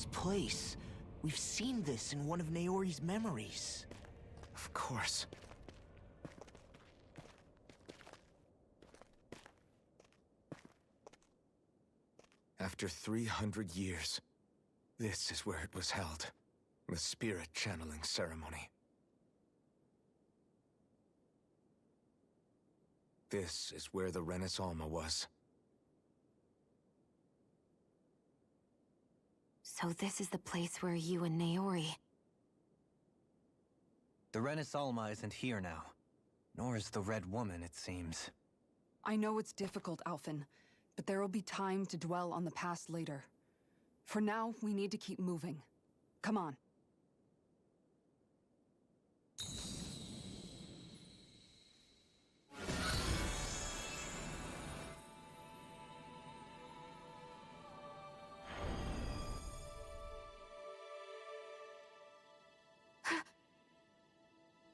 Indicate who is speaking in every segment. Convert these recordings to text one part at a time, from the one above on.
Speaker 1: his place. We've seen this in one of Naori's memories.
Speaker 2: Of course. After 300 years, this is where it was held. The spirit channeling ceremony. This is where the Renaissance was.
Speaker 3: So this is the place where you and Naori...
Speaker 4: The Renaissance isn't here now. Nor is the Red Woman, it seems.
Speaker 5: I know it's difficult, Alphen, but there will be time to dwell on the past later. For now, we need to keep moving. Come on.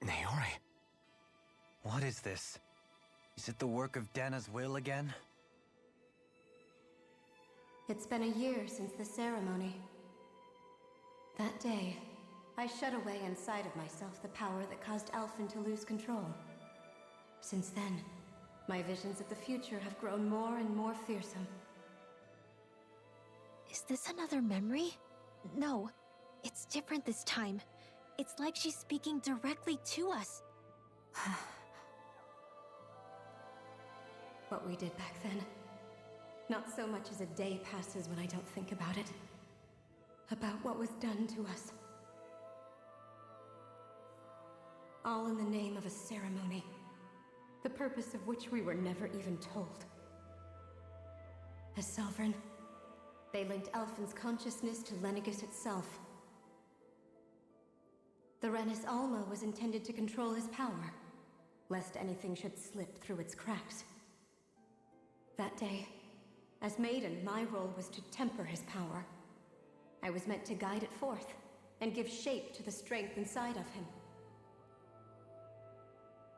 Speaker 2: Naori?
Speaker 4: What is this? Is it the work of Dana's will again?
Speaker 6: It's been a year since the ceremony. That day, I shut away inside of myself the power that caused Alphen to lose control. Since then, my visions of the future have grown more and more fearsome.
Speaker 3: Is this another memory? No, it's different this time. It's like she's speaking directly to us.
Speaker 6: What we did back then. Not so much as a day passes when I don't think about it. About what was done to us. All in the name of a ceremony. The purpose of which we were never even told. As Sovereign, they linked Alphen's consciousness to Lenegis itself. The Renaissance was intended to control his power, lest anything should slip through its cracks. That day, as Maiden, my role was to temper his power. I was meant to guide it forth, and give shape to the strength inside of him.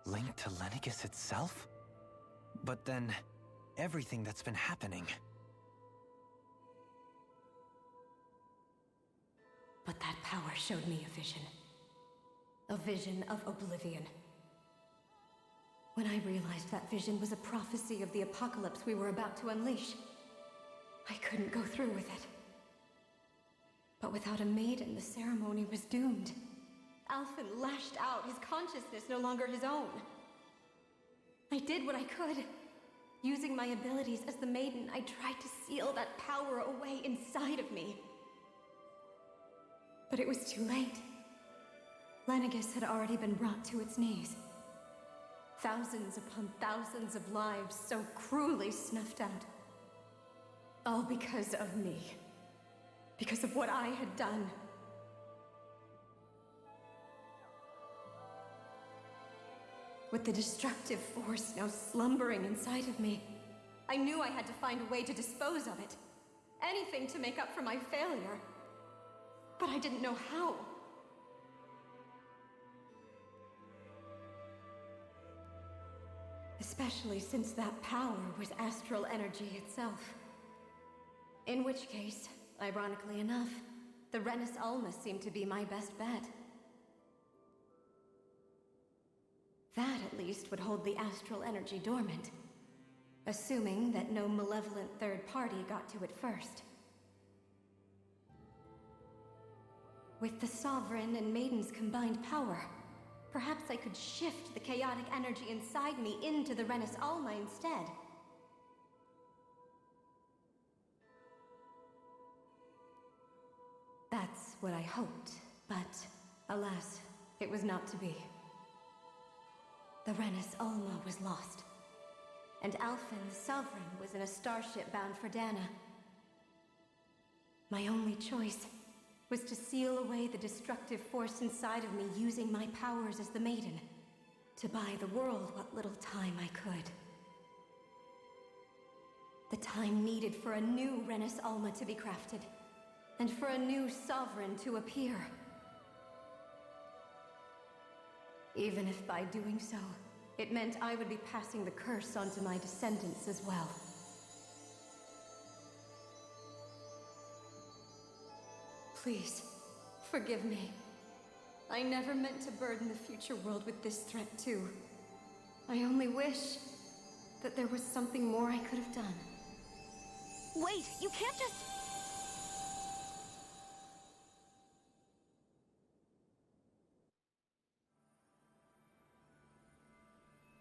Speaker 4: Linked to Lenegis itself? But then, everything that's been happening...
Speaker 6: But that power showed me a vision. A vision of oblivion. When I realized that vision was a prophecy of the apocalypse we were about to unleash, I couldn't go through with it. But without a maiden, the ceremony was doomed. Alphen lashed out, his consciousness no longer his own. I did what I could. Using my abilities as the maiden, I tried to seal that power away inside of me. But it was too late. Lenegis had already been brought to its knees. Thousands upon thousands of lives so cruelly snuffed out. All because of me. Because of what I had done. With the destructive force now slumbering inside of me, I knew I had to find a way to dispose of it. Anything to make up for my failure. But I didn't know how. Especially since that power was astral energy itself. In which case, ironically enough, the Renaissance seemed to be my best bet. That, at least, would hold the astral energy dormant. Assuming that no malevolent third party got to it first. With the Sovereign and Maiden's combined power, perhaps I could shift the chaotic energy inside me into the Renaissance instead. That's what I hoped, but alas, it was not to be. The Renaissance was lost, and Alphen, the Sovereign, was in a starship bound for Dana. My only choice was to seal away the destructive force inside of me using my powers as the Maiden, to buy the world what little time I could. The time needed for a new Renaissance to be crafted, and for a new Sovereign to appear. Even if by doing so, it meant I would be passing the curse onto my descendants as well. Please, forgive me. I never meant to burden the future world with this threat too. I only wish that there was something more I could have done.
Speaker 3: Wait, you can't just...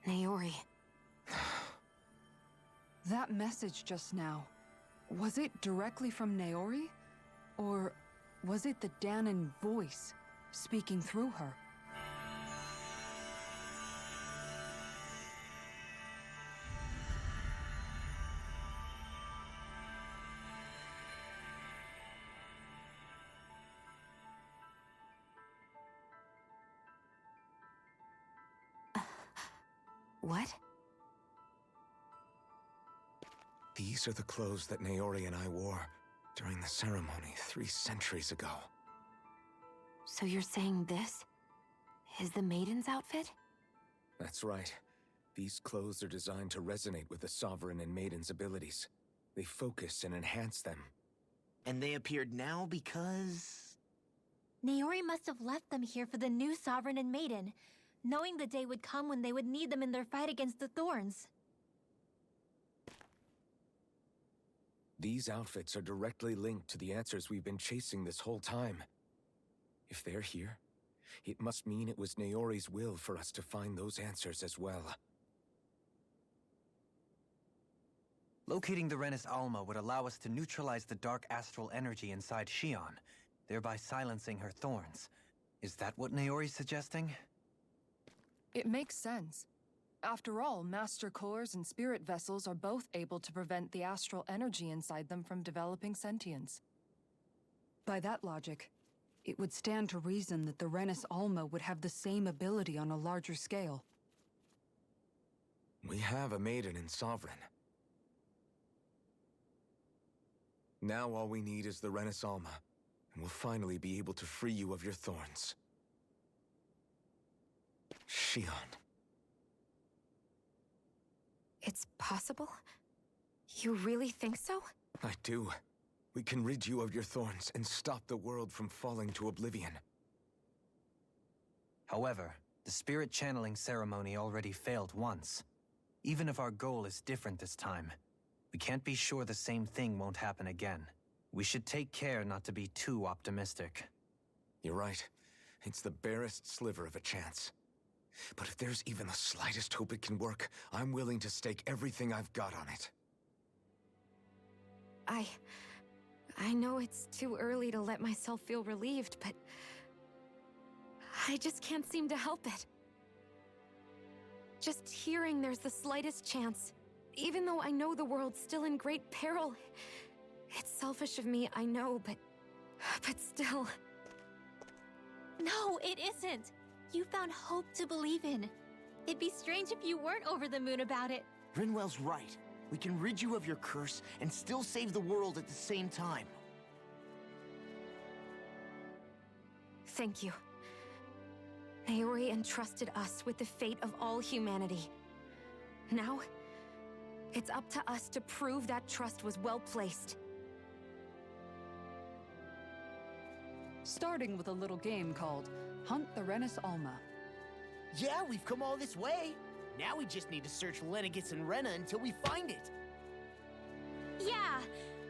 Speaker 3: Naori.
Speaker 5: That message just now, was it directly from Naori? Or was it the Danon voice speaking through her?
Speaker 3: What?
Speaker 2: These are the clothes that Naori and I wore during the ceremony 3 centuries ago.
Speaker 3: So you're saying this is the maiden's outfit?
Speaker 2: That's right. These clothes are designed to resonate with the Sovereign and Maiden's abilities. They focus and enhance them.
Speaker 1: And they appeared now because...
Speaker 3: Naori must have left them here for the new Sovereign and Maiden, knowing the day would come when they would need them in their fight against the Thorns.
Speaker 2: These outfits are directly linked to the answers we've been chasing this whole time. If they're here, it must mean it was Naori's will for us to find those answers as well.
Speaker 4: Locating the Renis Alma would allow us to neutralize the dark astral energy inside Xion, thereby silencing her thorns. Is that what Naori's suggesting?
Speaker 5: It makes sense. After all, Master Cores and Spirit Vessels are both able to prevent the astral energy inside them from developing sentience. By that logic, it would stand to reason that the Renis Alma would have the same ability on a larger scale.
Speaker 2: We have a Maiden and Sovereign. Now all we need is the Renis Alma, and we'll finally be able to free you of your thorns. Xion.
Speaker 3: It's possible? You really think so?
Speaker 2: I do. We can rid you of your thorns and stop the world from falling to oblivion.
Speaker 4: However, the spirit channeling ceremony already failed once. Even if our goal is different this time, we can't be sure the same thing won't happen again. We should take care not to be too optimistic.
Speaker 2: You're right. It's the barest sliver of a chance. But if there's even the slightest hope it can work, I'm willing to stake everything I've got on it.
Speaker 3: I know it's too early to let myself feel relieved, but... I just can't seem to help it. Just hearing there's the slightest chance, even though I know the world's still in great peril. It's selfish of me, I know, but still... No, it isn't! You found hope to believe in. It'd be strange if you weren't over the moon about it.
Speaker 1: Rinwell's right. We can rid you of your curse and still save the world at the same time.
Speaker 3: Thank you. Naori entrusted us with the fate of all humanity. Now, it's up to us to prove that trust was well placed.
Speaker 5: Starting with a little game called Hunt the Renis Alma.
Speaker 1: Yeah, we've come all this way. Now we just need to search Lenegis and Rena until we find it.
Speaker 3: Yeah!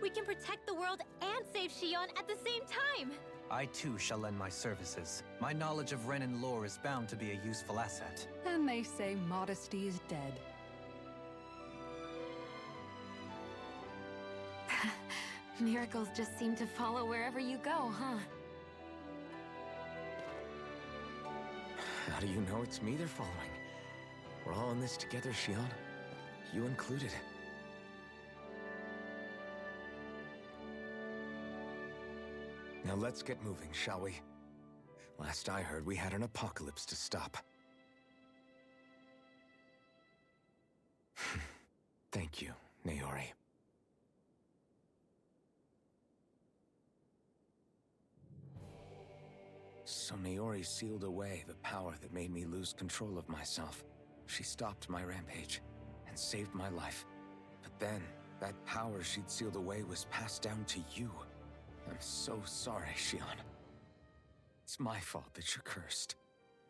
Speaker 3: We can protect the world and save Xion at the same time!
Speaker 4: I too shall lend my services. My knowledge of Renin lore is bound to be a useful asset.
Speaker 5: And they say modesty is dead.
Speaker 3: Miracles just seem to follow wherever you go, huh?
Speaker 2: How do you know it's me they're following? We're all in this together, Xion. You included. Now let's get moving, shall we? Last I heard, we had an apocalypse to stop. Thank you, Naori. So Naori sealed away the power that made me lose control of myself. She stopped my rampage and saved my life. But then, that power she'd sealed away was passed down to you. I'm so sorry, Shion. It's my fault that you're cursed.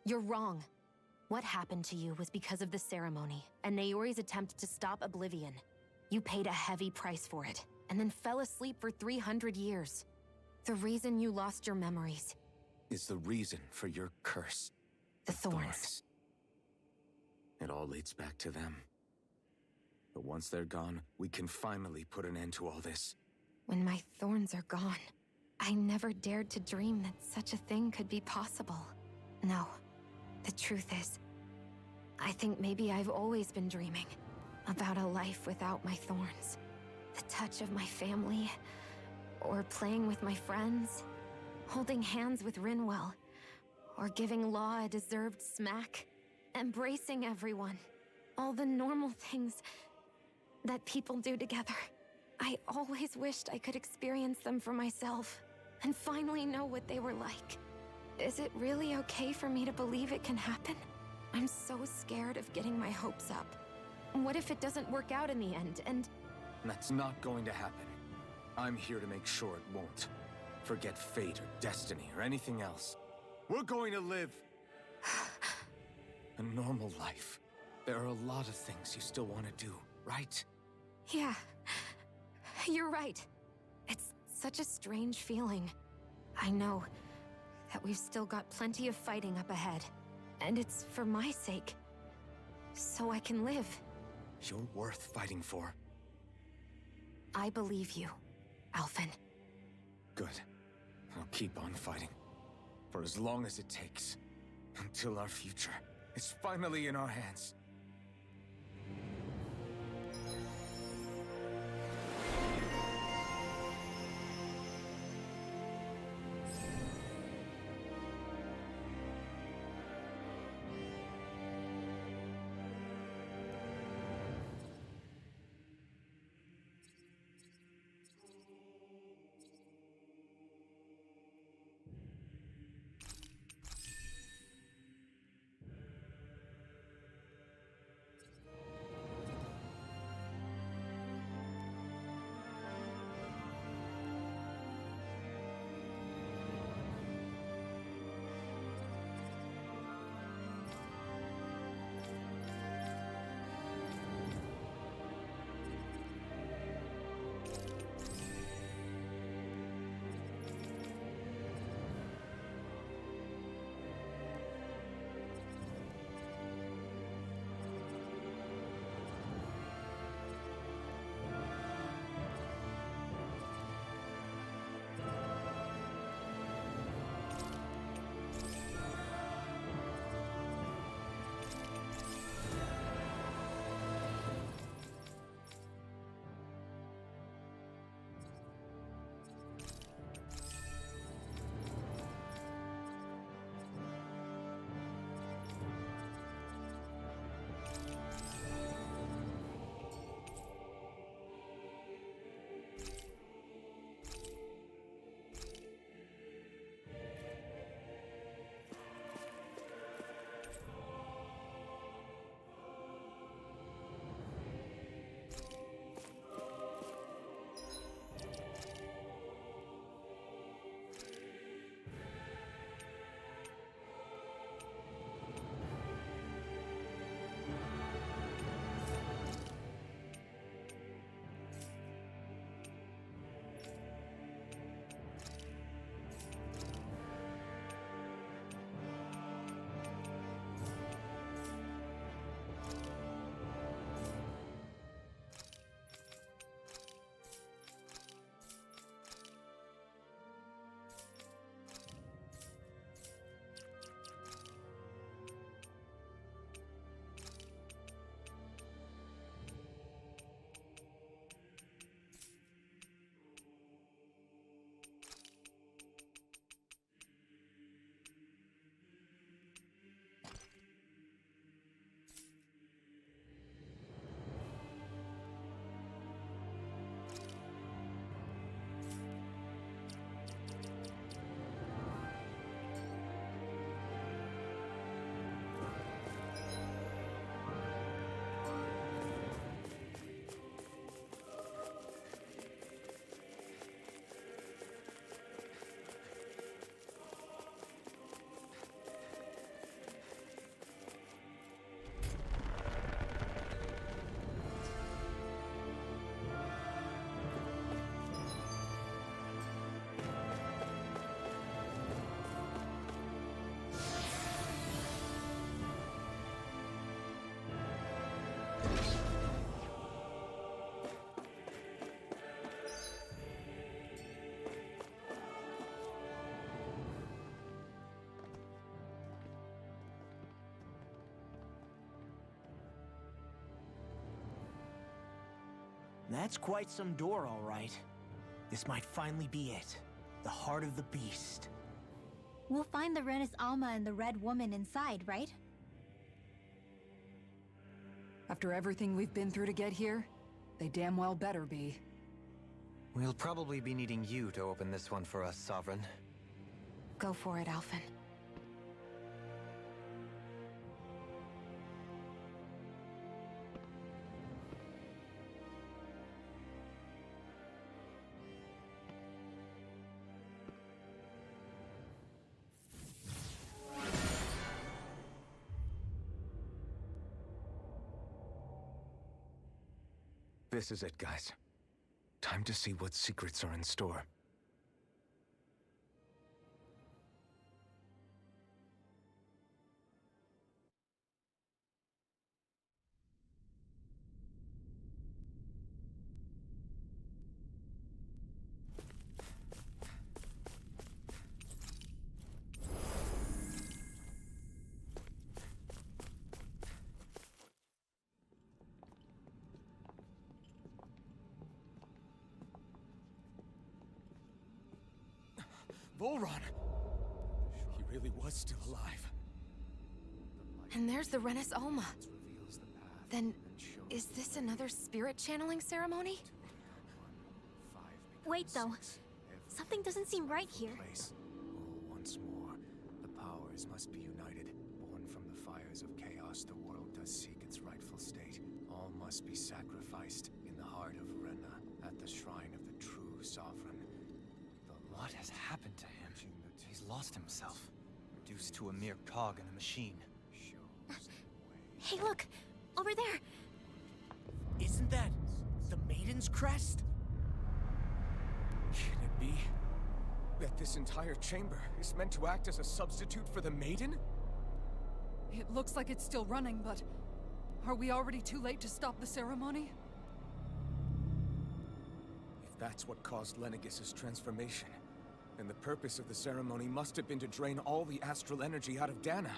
Speaker 3: You're wrong. What happened to you was because of the ceremony, and Naori's attempt to stop Oblivion. You paid a heavy price for it, and then fell asleep for 300 years. The reason you lost your memories...
Speaker 2: is the reason for your curse.
Speaker 3: The thorns.
Speaker 2: It all leads back to them. But once they're gone, we can finally put an end to all this.
Speaker 3: When my thorns are gone, I never dared to dream that such a thing could be possible. No, the truth is, I think maybe I've always been dreaming about a life without my thorns. The touch of my family, or playing with my friends, holding hands with Rinwell, or giving Law a deserved smack, embracing everyone. All the normal things that people do together. I always wished I could experience them for myself, and finally know what they were like. Is it really okay for me to believe it can happen? I'm so scared of getting my hopes up. What if it doesn't work out in the end, and...
Speaker 2: That's not going to happen. I'm here to make sure it won't. Forget fate or destiny or anything else. We're going to live a normal life. There are a lot of things you still want to do, right?
Speaker 3: Yeah, you're right. It's such a strange feeling. I know that we've still got plenty of fighting up ahead. And it's for my sake. So I can live.
Speaker 2: You're worth fighting for.
Speaker 3: I believe you, Alphen.
Speaker 2: Good. I'll keep on fighting. For as long as it takes. Until our future is finally in our hands.
Speaker 1: That's quite some door, all right. This might finally be it. The heart of the beast.
Speaker 7: We'll find the Renis Alma and the Red Woman inside, right?
Speaker 5: After everything we've been through to get here, they damn well better be.
Speaker 4: We'll probably be needing you to open this one for us, Sovereign.
Speaker 3: Go for it, Alphen.
Speaker 2: This is it, guys. Time to see what secrets are in store. Volron! He really was still alive.
Speaker 3: And there's the Renis Alma. Then, is this another spirit channeling ceremony?
Speaker 7: Wait, though. Something doesn't seem right here.
Speaker 2: Once more, the powers must be united. Born from the fires of chaos, the world does seek its rightful state. All must be sacrificed in the heart of Rena, at the shrine of the true sovereign.
Speaker 4: What has happened to him? He's lost himself. Reduced to a mere cog in a machine.
Speaker 7: Hey, look! Over there!
Speaker 1: Isn't that the Maiden's crest?
Speaker 2: Can it be that this entire chamber is meant to act as a substitute for the Maiden?
Speaker 5: It looks like it's still running, but... are we already too late to stop the ceremony?
Speaker 2: If that's what caused Lenegis' transformation, then the purpose of the ceremony must have been to drain all the astral energy out of Dana.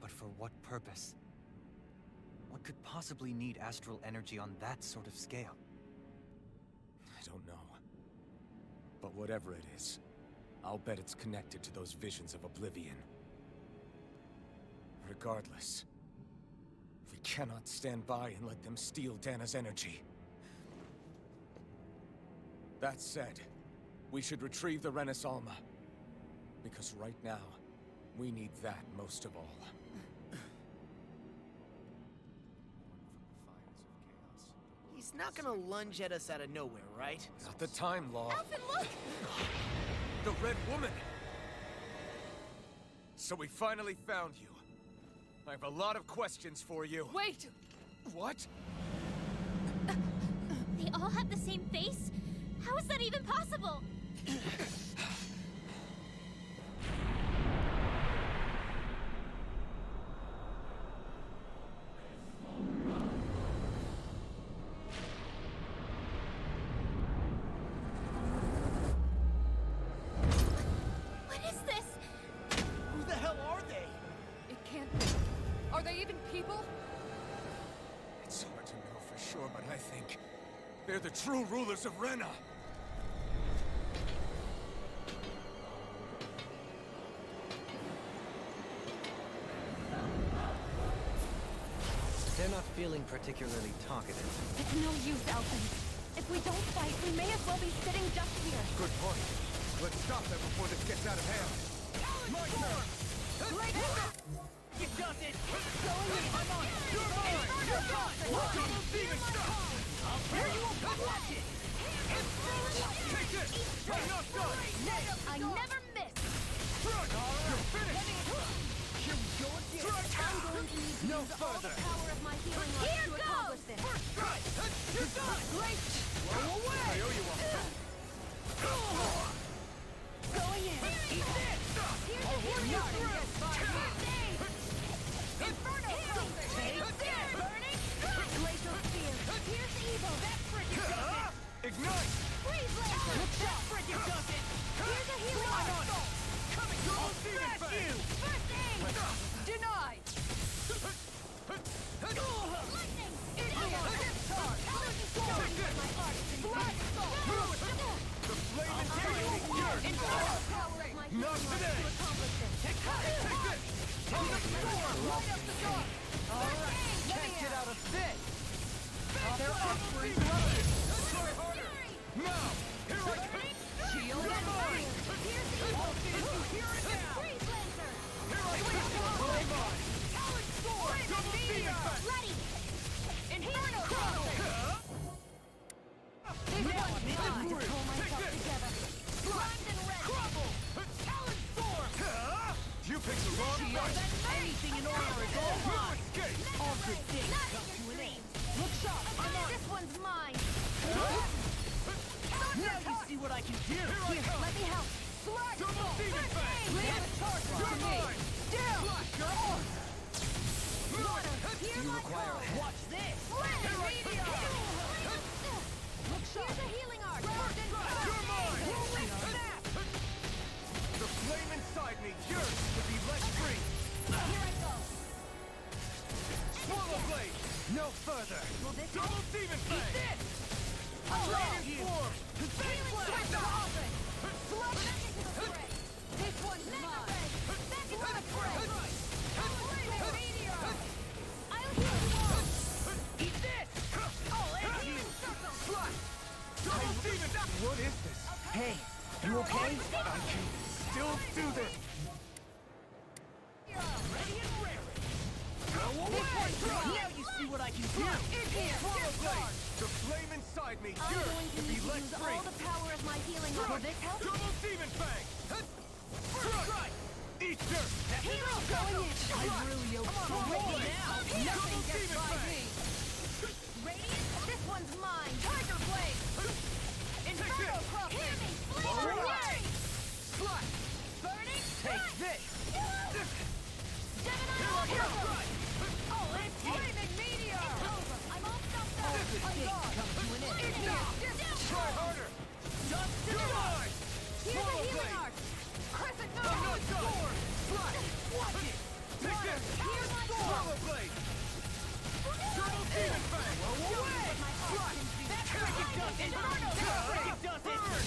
Speaker 4: But for what purpose? What could possibly need astral energy on that sort of scale?
Speaker 2: I don't know. But whatever it is, I'll bet it's connected to those visions of oblivion. Regardless, we cannot stand by and let them steal Dana's energy. That said, we should retrieve the Renis Alma. Because right now, we need that most of all.
Speaker 1: He's not gonna lunge at us out of nowhere, right?
Speaker 2: Not the time, Law.
Speaker 7: Alphen, look!
Speaker 2: The Red Woman! So we finally found you. I have a lot of questions for you.
Speaker 5: Wait!
Speaker 2: What?
Speaker 7: They all have the same face? How is that even possible? What is this?
Speaker 1: Who the hell are they?
Speaker 5: It can't be. Are they even people?
Speaker 2: It's hard to know for sure, but I think they're the true rulers of Rena.
Speaker 4: They're not feeling particularly talkative.
Speaker 3: It's no use, Alphen. If we don't fight, we may as well be sitting just here.
Speaker 2: Good point. Let's stop them before this gets out of hand. My turn!
Speaker 1: You got it!
Speaker 2: Going in! I'm on! You're mine! You're gone! Double demon stuff!
Speaker 1: I'll tear you up! Watch it!
Speaker 2: Take this! I'm not done!
Speaker 7: I never miss!
Speaker 2: Front! You're finished!
Speaker 1: Here we go again!
Speaker 7: I'm going to need to
Speaker 2: No
Speaker 7: use all the
Speaker 2: further.
Speaker 7: power of my healing arts
Speaker 1: Here
Speaker 7: to
Speaker 1: goes!
Speaker 7: accomplish this.
Speaker 2: First strike! You're done!
Speaker 1: Great! Blow away!
Speaker 2: I owe you one.
Speaker 7: Going in.
Speaker 1: Eat this!
Speaker 7: Here's
Speaker 1: I'll
Speaker 7: the
Speaker 1: heal
Speaker 7: healing
Speaker 1: you
Speaker 7: arts.
Speaker 1: through!
Speaker 7: Inferno!
Speaker 1: Take this!
Speaker 7: Burning! Glacial spear. Here's evil. That frickin' does it.
Speaker 2: Ignite!
Speaker 7: Freeze laser.
Speaker 1: That frickin' does it!
Speaker 7: Here's a healing
Speaker 1: I'm
Speaker 7: art.
Speaker 1: on! Coming through! I'll smash you!
Speaker 7: First aid.
Speaker 5: Denied!
Speaker 7: Lightning.
Speaker 2: You picked the wrong fight!
Speaker 7: Anything in order is all mine! All good things come to an end! Look sharp! This one's mine! Now you see what I can do! Here, let me help! Slash!
Speaker 2: Double demon fang!
Speaker 7: Leave the charge to me! Down! Your arm!
Speaker 4: Do you require a hand?
Speaker 7: Watch this! Meteor! Look sharp! Here's a healing arc!
Speaker 2: You're mine!
Speaker 7: Rolling snap!
Speaker 2: The flame inside me yearns to be let free!
Speaker 7: Here I go!
Speaker 2: Swallow blade! No further!
Speaker 7: Will this
Speaker 2: Double demon fang!
Speaker 7: this!
Speaker 2: Transform!
Speaker 7: Healing switch to offense! Slug back into the fray! This one's mine! Back into the fray! Flaming meteor! I'll heal you all! Eat this! Oh, and healing circle!
Speaker 2: Double demon! What is this?
Speaker 1: Hey, you okay?
Speaker 2: I can still do this!
Speaker 7: Ready and raring!
Speaker 2: Go away!
Speaker 7: Now you see what I can do! In here!
Speaker 2: Swallow blade! The flame inside me
Speaker 6: I'm
Speaker 2: yearns
Speaker 6: going
Speaker 2: to
Speaker 6: to
Speaker 2: be
Speaker 6: need to
Speaker 2: let
Speaker 6: use
Speaker 2: free!
Speaker 6: all the power of my healing arm. Will this help?
Speaker 2: Double demon fang! Strike! Eat dirt!
Speaker 7: Hero going in! I'm really okay now! Nothing gets by me! Radiant? This one's mine! Tiger blade! Inferno cross! Hear me! Flame!
Speaker 2: Slash!
Speaker 7: Burning!
Speaker 2: Take this!
Speaker 7: Gemini hero! Oh, it's flaming meteor! I'm all stuffed up! I'm gone! In here!
Speaker 2: Try harder!
Speaker 7: Dust to the rise! Here's a
Speaker 2: Swallow
Speaker 7: healing
Speaker 2: blade!
Speaker 7: arc! Crescent
Speaker 2: I'm not
Speaker 7: moon!
Speaker 2: done! Slash!
Speaker 7: Watch it!
Speaker 2: Take this!
Speaker 7: Here's my
Speaker 2: Swallow blade! Double demon fang!
Speaker 7: Away!
Speaker 2: Slash!
Speaker 7: That's cricket dust! Inferno! Cricket dust!
Speaker 2: Burn!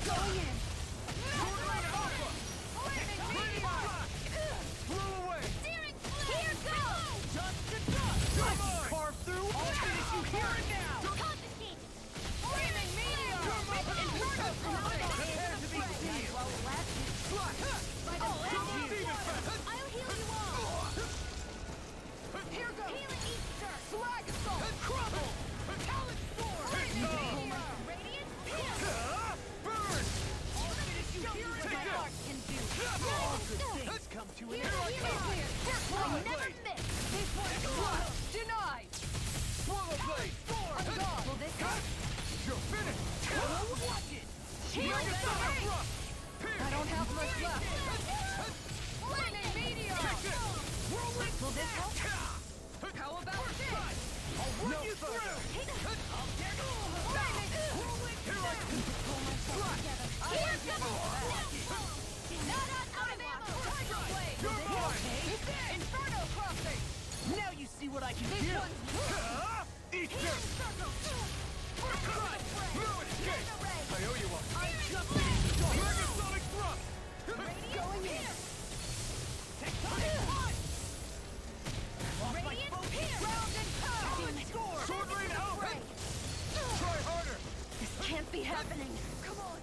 Speaker 7: Going in!
Speaker 2: Tornado alpha!
Speaker 7: Flaming meteor!
Speaker 2: Blow away!
Speaker 7: Steering flame! Here goes! Dust to dust!
Speaker 2: Come on!
Speaker 7: Carve through! I'll finish you here and now! Confiscate! Flaming meteor! Inferno!
Speaker 2: Prepare to be seen! Slash! Double demon fang!
Speaker 7: I'll heal you all! Here goes! Healing Easter! Slag assault! Crumble! Talon storm! Flaming meteor! Radiant pierce!
Speaker 2: Burn!
Speaker 7: I'll finish you here and
Speaker 2: Take
Speaker 7: my
Speaker 2: this!
Speaker 7: heart can do!
Speaker 2: All good
Speaker 7: Things
Speaker 2: come to an
Speaker 7: Here's a healing clear! I never miss! This one's gone! Denied!
Speaker 2: Swallow blade!
Speaker 7: I'm gone! Will this help?
Speaker 2: You're finished!
Speaker 7: Watch it! Shield
Speaker 2: Bring it
Speaker 7: and
Speaker 2: down!
Speaker 7: ring!
Speaker 2: Rough!
Speaker 7: I don't have much left! Flaming meteor! Whirlwind will this help? How about this?
Speaker 2: I'll run you through!
Speaker 7: I'll dare you! Flaming whirlwind
Speaker 2: Here I
Speaker 7: snap!
Speaker 2: pull myself together!
Speaker 7: Here's the Not out of ammo! Tiger blade!
Speaker 2: You're mine!
Speaker 7: Inferno crossing! Now you see what I can do! This one's
Speaker 2: Eat dirt!
Speaker 7: circle!
Speaker 2: No escape! I owe you one!
Speaker 7: I'm jumping in!
Speaker 2: Dragon thrust!
Speaker 7: Going in! Tectonic punch! Radiant pierce! Round and pound! Score!
Speaker 2: Sword rain alpha! Try harder!
Speaker 7: This can't be happening! Come on!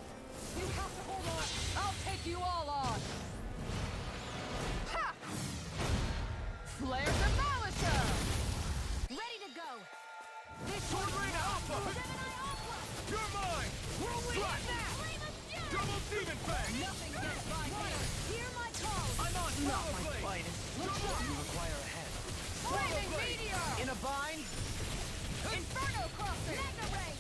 Speaker 7: You have to hold on! I'll take you all on! Ha! Flare Demolisher! Ready to go! This
Speaker 2: Sword rain alpha!
Speaker 7: Gemini Alpha!
Speaker 2: You're mine!
Speaker 7: Whirlwind
Speaker 2: Slash!
Speaker 7: snap! Flame of fury!
Speaker 2: Double demon fang!
Speaker 7: Nothing gets by me! Hear my call!
Speaker 2: I'm on
Speaker 1: Not
Speaker 2: swallow
Speaker 1: my
Speaker 2: blade!
Speaker 1: finest.
Speaker 4: Do you require a hand?
Speaker 7: Flaming
Speaker 2: blade!
Speaker 7: meteor!
Speaker 1: In a bind?
Speaker 7: Inferno crossing! Magna ray!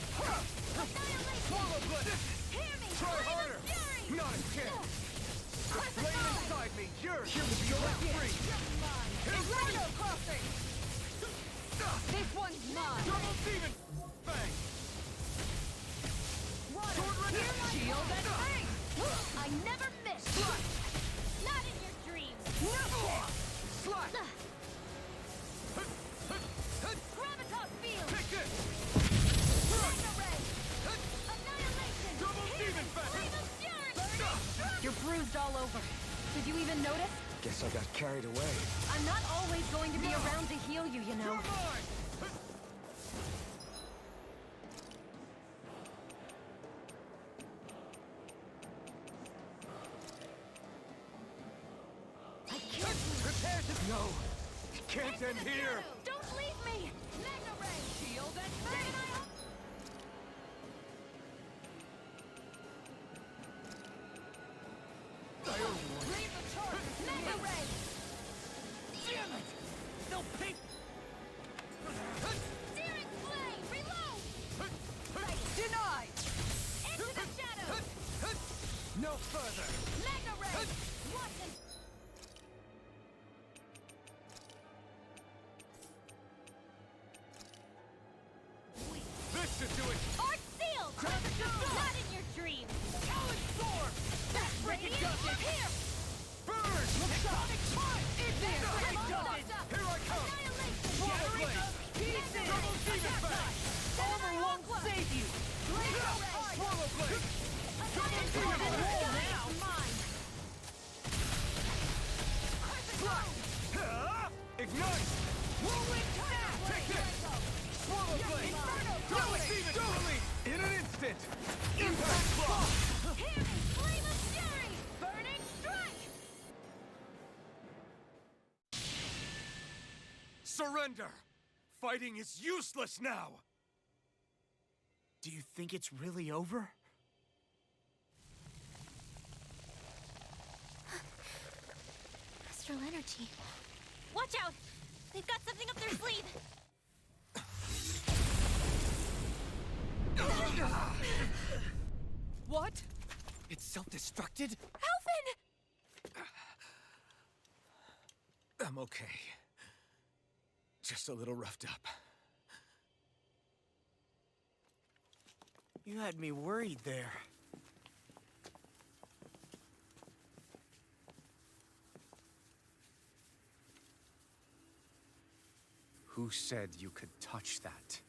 Speaker 7: Annihilation!
Speaker 2: Swallow blade!
Speaker 7: Hear me!
Speaker 2: Try
Speaker 7: Flame of
Speaker 2: harder!
Speaker 7: fury!
Speaker 2: Not a chance! The
Speaker 7: Crescent
Speaker 2: flame
Speaker 7: moon!
Speaker 2: inside me yearns to be let free!
Speaker 7: Inferno crossing! This one's mine!
Speaker 2: Double demon fang! Sword rain
Speaker 7: Hear my shield and ring! I never miss! Not in your dreams!
Speaker 2: Slash!
Speaker 7: Gravitas field!
Speaker 2: Take this!
Speaker 7: Magna ray! Annihilation!
Speaker 2: Double demon fang!
Speaker 7: Flame of fury! You're bruised all over. Did you even notice?
Speaker 2: Guess I got carried away.
Speaker 3: I'm not always going to be around to heal you, you know.
Speaker 2: Prepare to... No! It can't end here!
Speaker 7: Don't leave me! Mega Ray! Shield and face! Leave the charge! Mega Ray!
Speaker 1: Damn it! No pink!
Speaker 7: Searing flame! Reload! Denied! Into the shadows!
Speaker 2: No further!
Speaker 7: Mega Ray! Watson!
Speaker 2: This should do it!
Speaker 7: Art sealed! Not in your dreams!
Speaker 2: Talon sword!
Speaker 7: That's freaking justice! Here!
Speaker 2: Burn!
Speaker 7: Sonic punch! It's there!
Speaker 2: Here I come!
Speaker 7: Annihilation!
Speaker 2: Swallow blade!
Speaker 7: Pieces!
Speaker 2: Double demon blade!
Speaker 7: Armor won't save you!
Speaker 2: Swallow blade!
Speaker 7: Double demon blade! Now! Mine!
Speaker 2: Ignite!
Speaker 7: Whirlwind attack!
Speaker 2: Take this! Swallow blade!
Speaker 7: Inferno!
Speaker 2: Double demon blade! In an instant! Impact block!
Speaker 7: Here! Flame of fury! Burning strike!
Speaker 2: Surrender! Fighting is useless now!
Speaker 1: Do you think it's really over?
Speaker 8: Astral energy. Watch out! They've got something up their sleeve!
Speaker 5: What?
Speaker 4: It's self-destructed?
Speaker 8: Alphen!
Speaker 2: I'm okay. Just a little roughed up.
Speaker 1: You had me worried there.
Speaker 2: Who said you could touch that?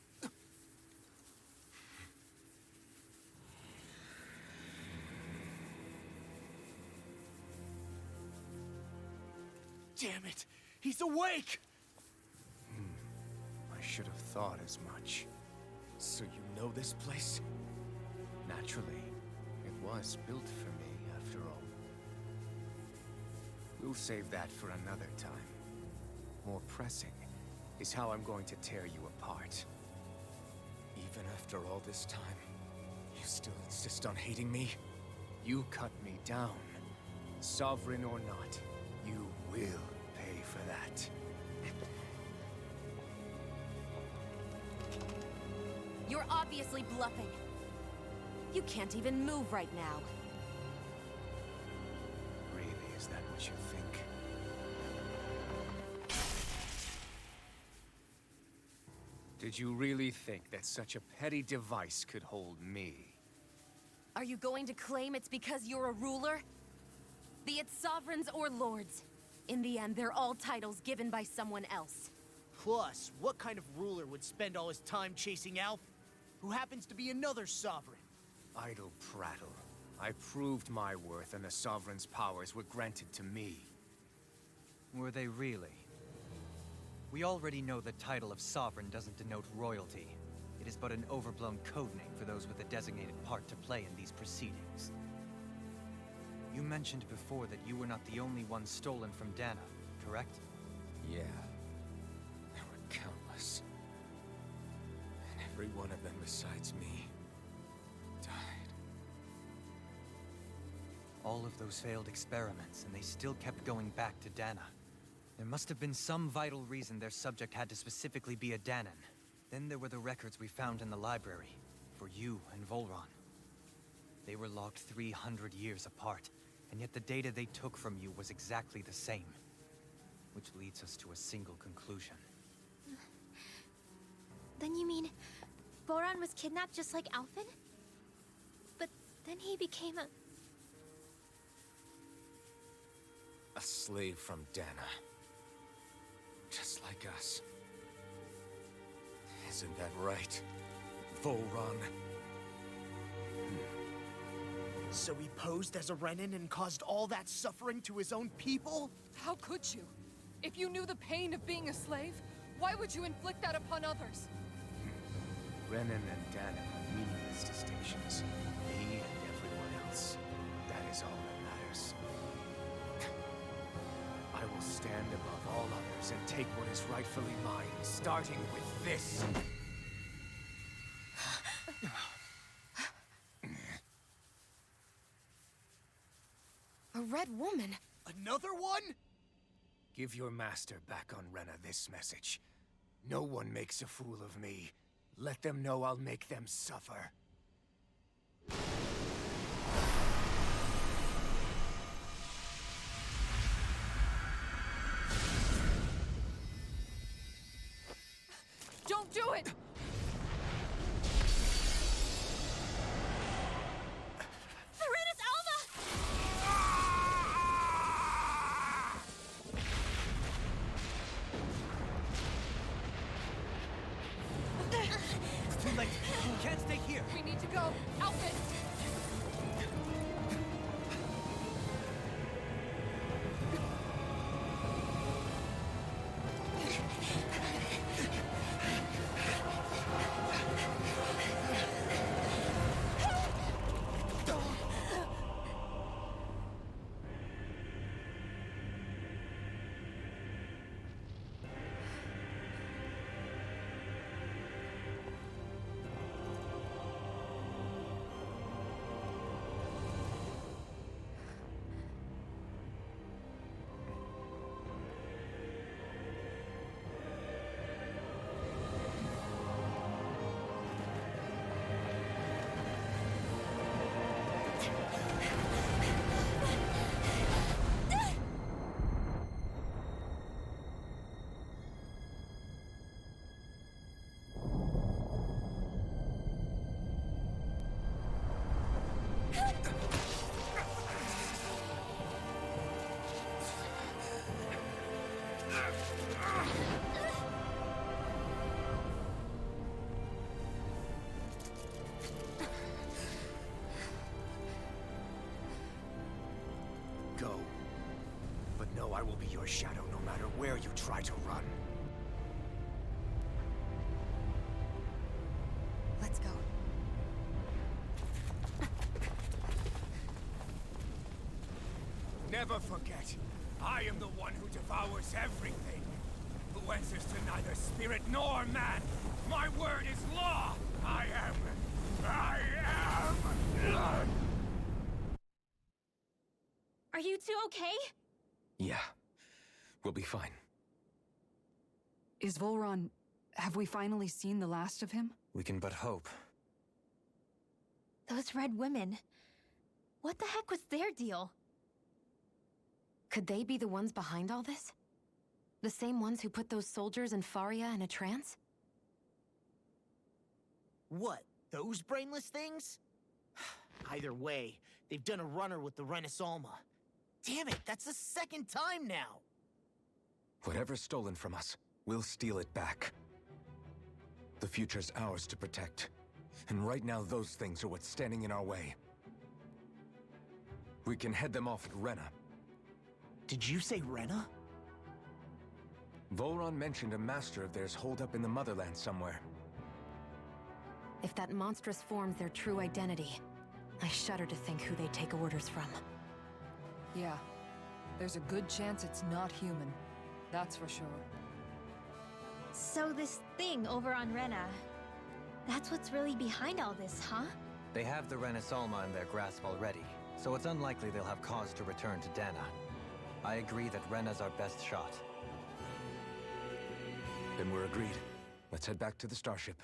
Speaker 1: Damn it! He's awake!
Speaker 2: I should have thought as much. So you know this place? Naturally. It was built for me, after all. We'll save that for another time. More pressing is how I'm going to tear you apart. Even after all this time, you still insist on hating me? You cut me down. Sovereign or not, you will pay for that.
Speaker 3: You're obviously bluffing. You can't even move right now.
Speaker 2: Really, is that what you think? Did you really think that such a petty device could hold me?
Speaker 3: Are you going to claim it's because you're a ruler? Be it sovereigns or lords. In the end, they're all titles given by someone else.
Speaker 1: Plus, what kind of ruler would spend all his time chasing Alf, who happens to be another sovereign?
Speaker 2: Idle prattle. I proved my worth and the Sovereign's powers were granted to me.
Speaker 4: Were they really? We already know the title of Sovereign doesn't denote royalty. It is but an overblown codename for those with a designated part to play in these proceedings. You mentioned before that you were not the only one stolen from Dana, correct?
Speaker 2: Yeah. There were countless. And every one of them besides me died.
Speaker 4: All of those failed experiments, and they still kept going back to Dana. There must have been some vital reason their subject had to specifically be a Danan. Then there were the records we found in the library, for you and Volron. They were logged 300 years apart, and yet the data they took from you was exactly the same. Which leads us to a single conclusion.
Speaker 8: Then you mean Boron was kidnapped just like Alphen? But then he became a...
Speaker 2: A slave from Dana. Just like us. Isn't that right, Volron?
Speaker 1: So he posed as a Renan and caused all that suffering to his own people?
Speaker 5: How could you? If you knew the pain of being a slave, why would you inflict that upon others?
Speaker 2: Renan and Dana are meaningless distinctions. Me and everyone else. That is all that matters. I will stand above all others and take what is rightfully mine, starting with this.
Speaker 3: A red woman?
Speaker 1: Another one?
Speaker 2: Give your master back on Rena this message. No one makes a fool of me. Let them know I'll make them suffer.
Speaker 5: Don't do it!
Speaker 8: Serenus Alma!
Speaker 4: It's too late. We can't stay here.
Speaker 5: We need to go. Outfit!
Speaker 2: Go. But know I will be your shadow no matter where you try to run.
Speaker 3: Let's go.
Speaker 2: Never forget, I am the one who devours everything. Who answers to neither spirit nor man. My word is law. I am...
Speaker 8: Are you two okay?
Speaker 9: Yeah. We'll be fine.
Speaker 5: Is Volron... have we finally seen the last of him?
Speaker 4: We can but hope.
Speaker 8: Those red women. What the heck was their deal?
Speaker 3: Could they be the ones behind all this? The same ones who put those soldiers in Faria in a trance?
Speaker 1: What, those brainless things? Either way, they've done a runner with the Renis Alma. Damn it, that's the second time now!
Speaker 9: Whatever's stolen from us, we'll steal it back. The future's ours to protect. And right now, those things are what's standing in our way. We can head them off at Rena.
Speaker 1: Did you say Rena?
Speaker 9: Volron mentioned a master of theirs holed up in the motherland somewhere.
Speaker 3: If that monstrous form's their true identity, I shudder to think who they take orders from.
Speaker 5: Yeah. There's a good chance it's not human. That's for sure.
Speaker 8: So this thing over on Rena, that's what's really behind all this, huh?
Speaker 4: They have the Renis Alma in their grasp already, so it's unlikely they'll have cause to return to Dana. I agree that Rena's our best shot.
Speaker 9: Then we're agreed. Let's head back to the starship.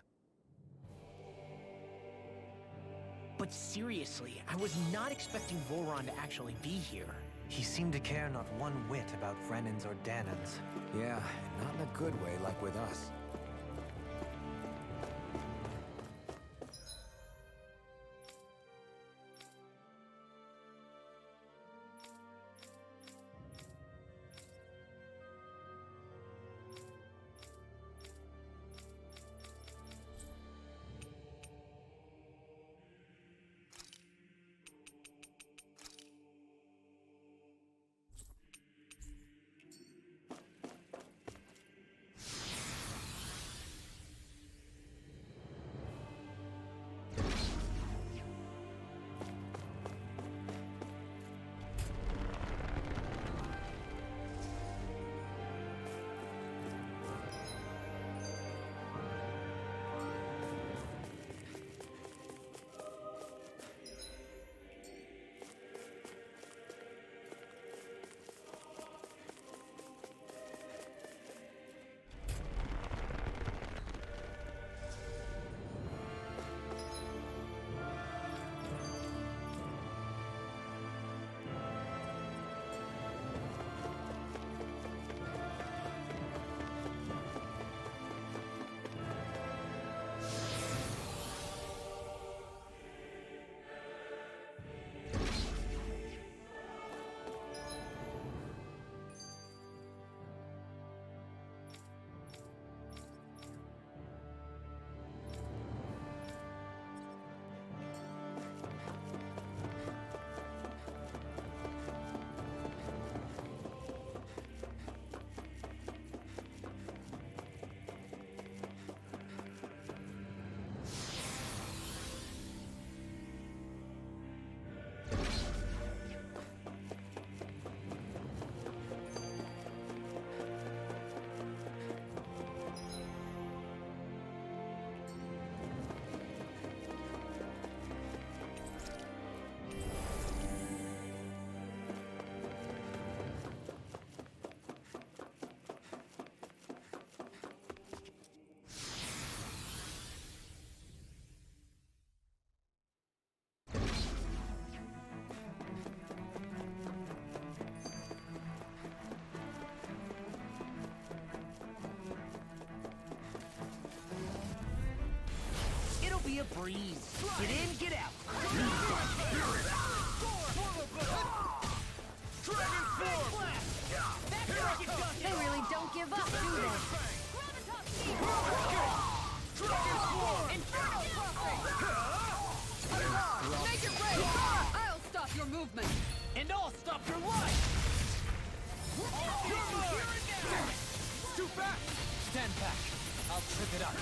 Speaker 1: But seriously, I was not expecting Volron to actually be here.
Speaker 4: He seemed to care not one whit about Renans or Danans.
Speaker 9: Yeah, not in a good way like with us.
Speaker 1: a breeze. Get in, get out.
Speaker 7: Dragon Form!
Speaker 3: They really don't give up, do they?
Speaker 7: Dragon Form! Inferno Prophet!
Speaker 5: Make it rain! I'll stop your movement!
Speaker 1: And I'll stop your life!
Speaker 2: Too fast!
Speaker 1: Stand back. I'll trip it up.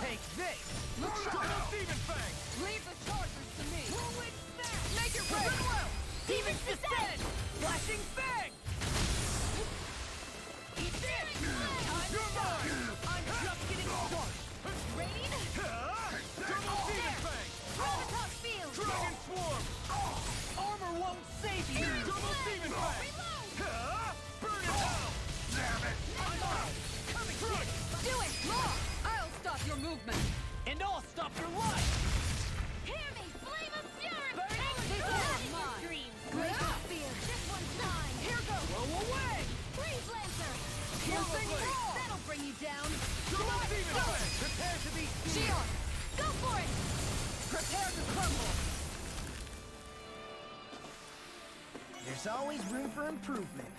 Speaker 1: Take this!
Speaker 2: Turtle Demon Fang!
Speaker 5: Leave the chargers to me!
Speaker 7: Whirlwind Snap!
Speaker 5: Make it rain!
Speaker 1: Demon's Descent! Flashing Fang! Eat this!
Speaker 7: You're mine!
Speaker 1: I'm just getting started!
Speaker 7: Rain!
Speaker 2: Turtle Demon Fang!
Speaker 7: Gravitas Field!
Speaker 2: Dragon Swarm!
Speaker 1: Armor won't save you!
Speaker 2: Turtle Demon Fang!
Speaker 7: Reload!
Speaker 2: Burn it down! Damn it!
Speaker 1: Coming quick!
Speaker 5: Do it! More! I'll stop your movement!
Speaker 1: And I'll stop your life!
Speaker 7: Hear me! Flame of Fury!
Speaker 5: This one's mine!
Speaker 7: Gravitas Field! This one's mine!
Speaker 5: Here goes!
Speaker 1: Blow away!
Speaker 7: Freeze Lancer!
Speaker 5: Piercing
Speaker 2: Blade.
Speaker 5: roar! That'll bring you down!
Speaker 2: Turtle Demon
Speaker 5: Go!
Speaker 2: Fang!
Speaker 1: Prepare to be
Speaker 5: Shion!
Speaker 7: Go for it!
Speaker 5: Prepare to crumble!
Speaker 1: There's always room for improvement.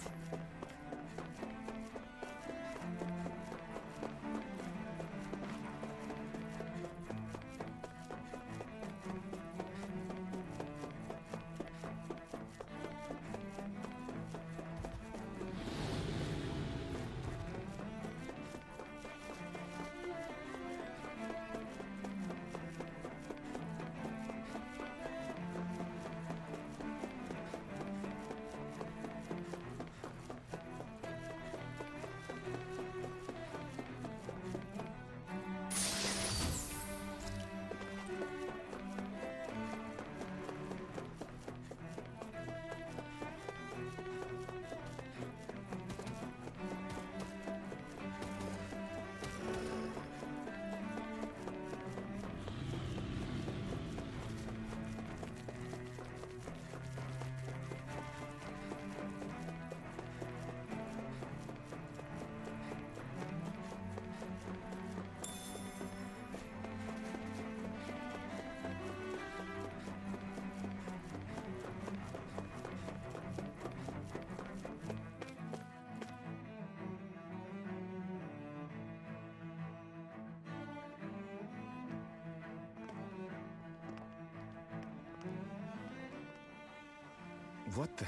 Speaker 9: What the?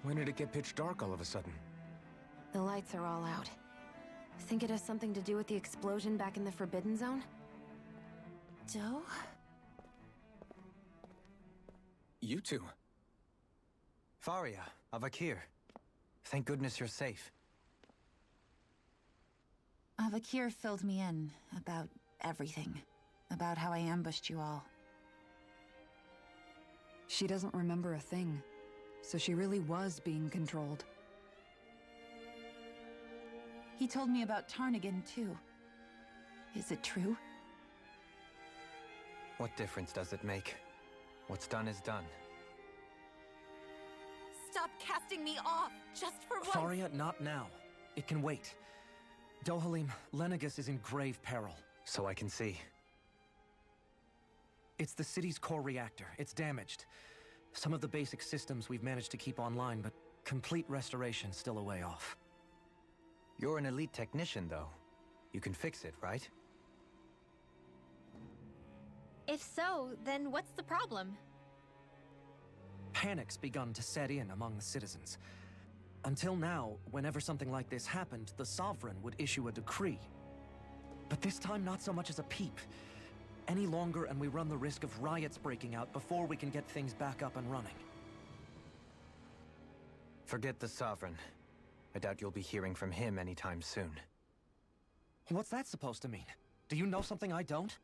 Speaker 9: When did it get pitch dark all of a sudden?
Speaker 3: The lights are all out. Think it has something to do with the explosion back in the Forbidden Zone? Doe?
Speaker 9: You two.
Speaker 4: Faria, Avakir. Thank goodness you're safe.
Speaker 10: Avakir filled me in about everything. About how I ambushed you all.
Speaker 5: She doesn't remember a thing, so she really was being controlled.
Speaker 10: He told me about Tarnigan, too. Is it true?
Speaker 4: What difference does it make? What's done is done.
Speaker 3: Stop casting me off, just for once!
Speaker 11: Faria, not now. It can wait. Dohalim, Lenegus is in grave peril.
Speaker 4: So I can see.
Speaker 11: It's the city's core reactor. It's damaged. Some of the basic systems we've managed to keep online, but complete restoration's still a way off.
Speaker 4: You're an elite technician, though. You can fix it, right?
Speaker 8: If so, then what's the problem?
Speaker 11: Panic's begun to set in among the citizens. Until now, whenever something like this happened, the Sovereign would issue a decree. But this time, not so much as a peep. Any longer, and we run the risk of riots breaking out before we can get things back up and running.
Speaker 4: Forget the Sovereign. I doubt you'll be hearing from him anytime soon.
Speaker 11: What's that supposed to mean? Do you know something I don't?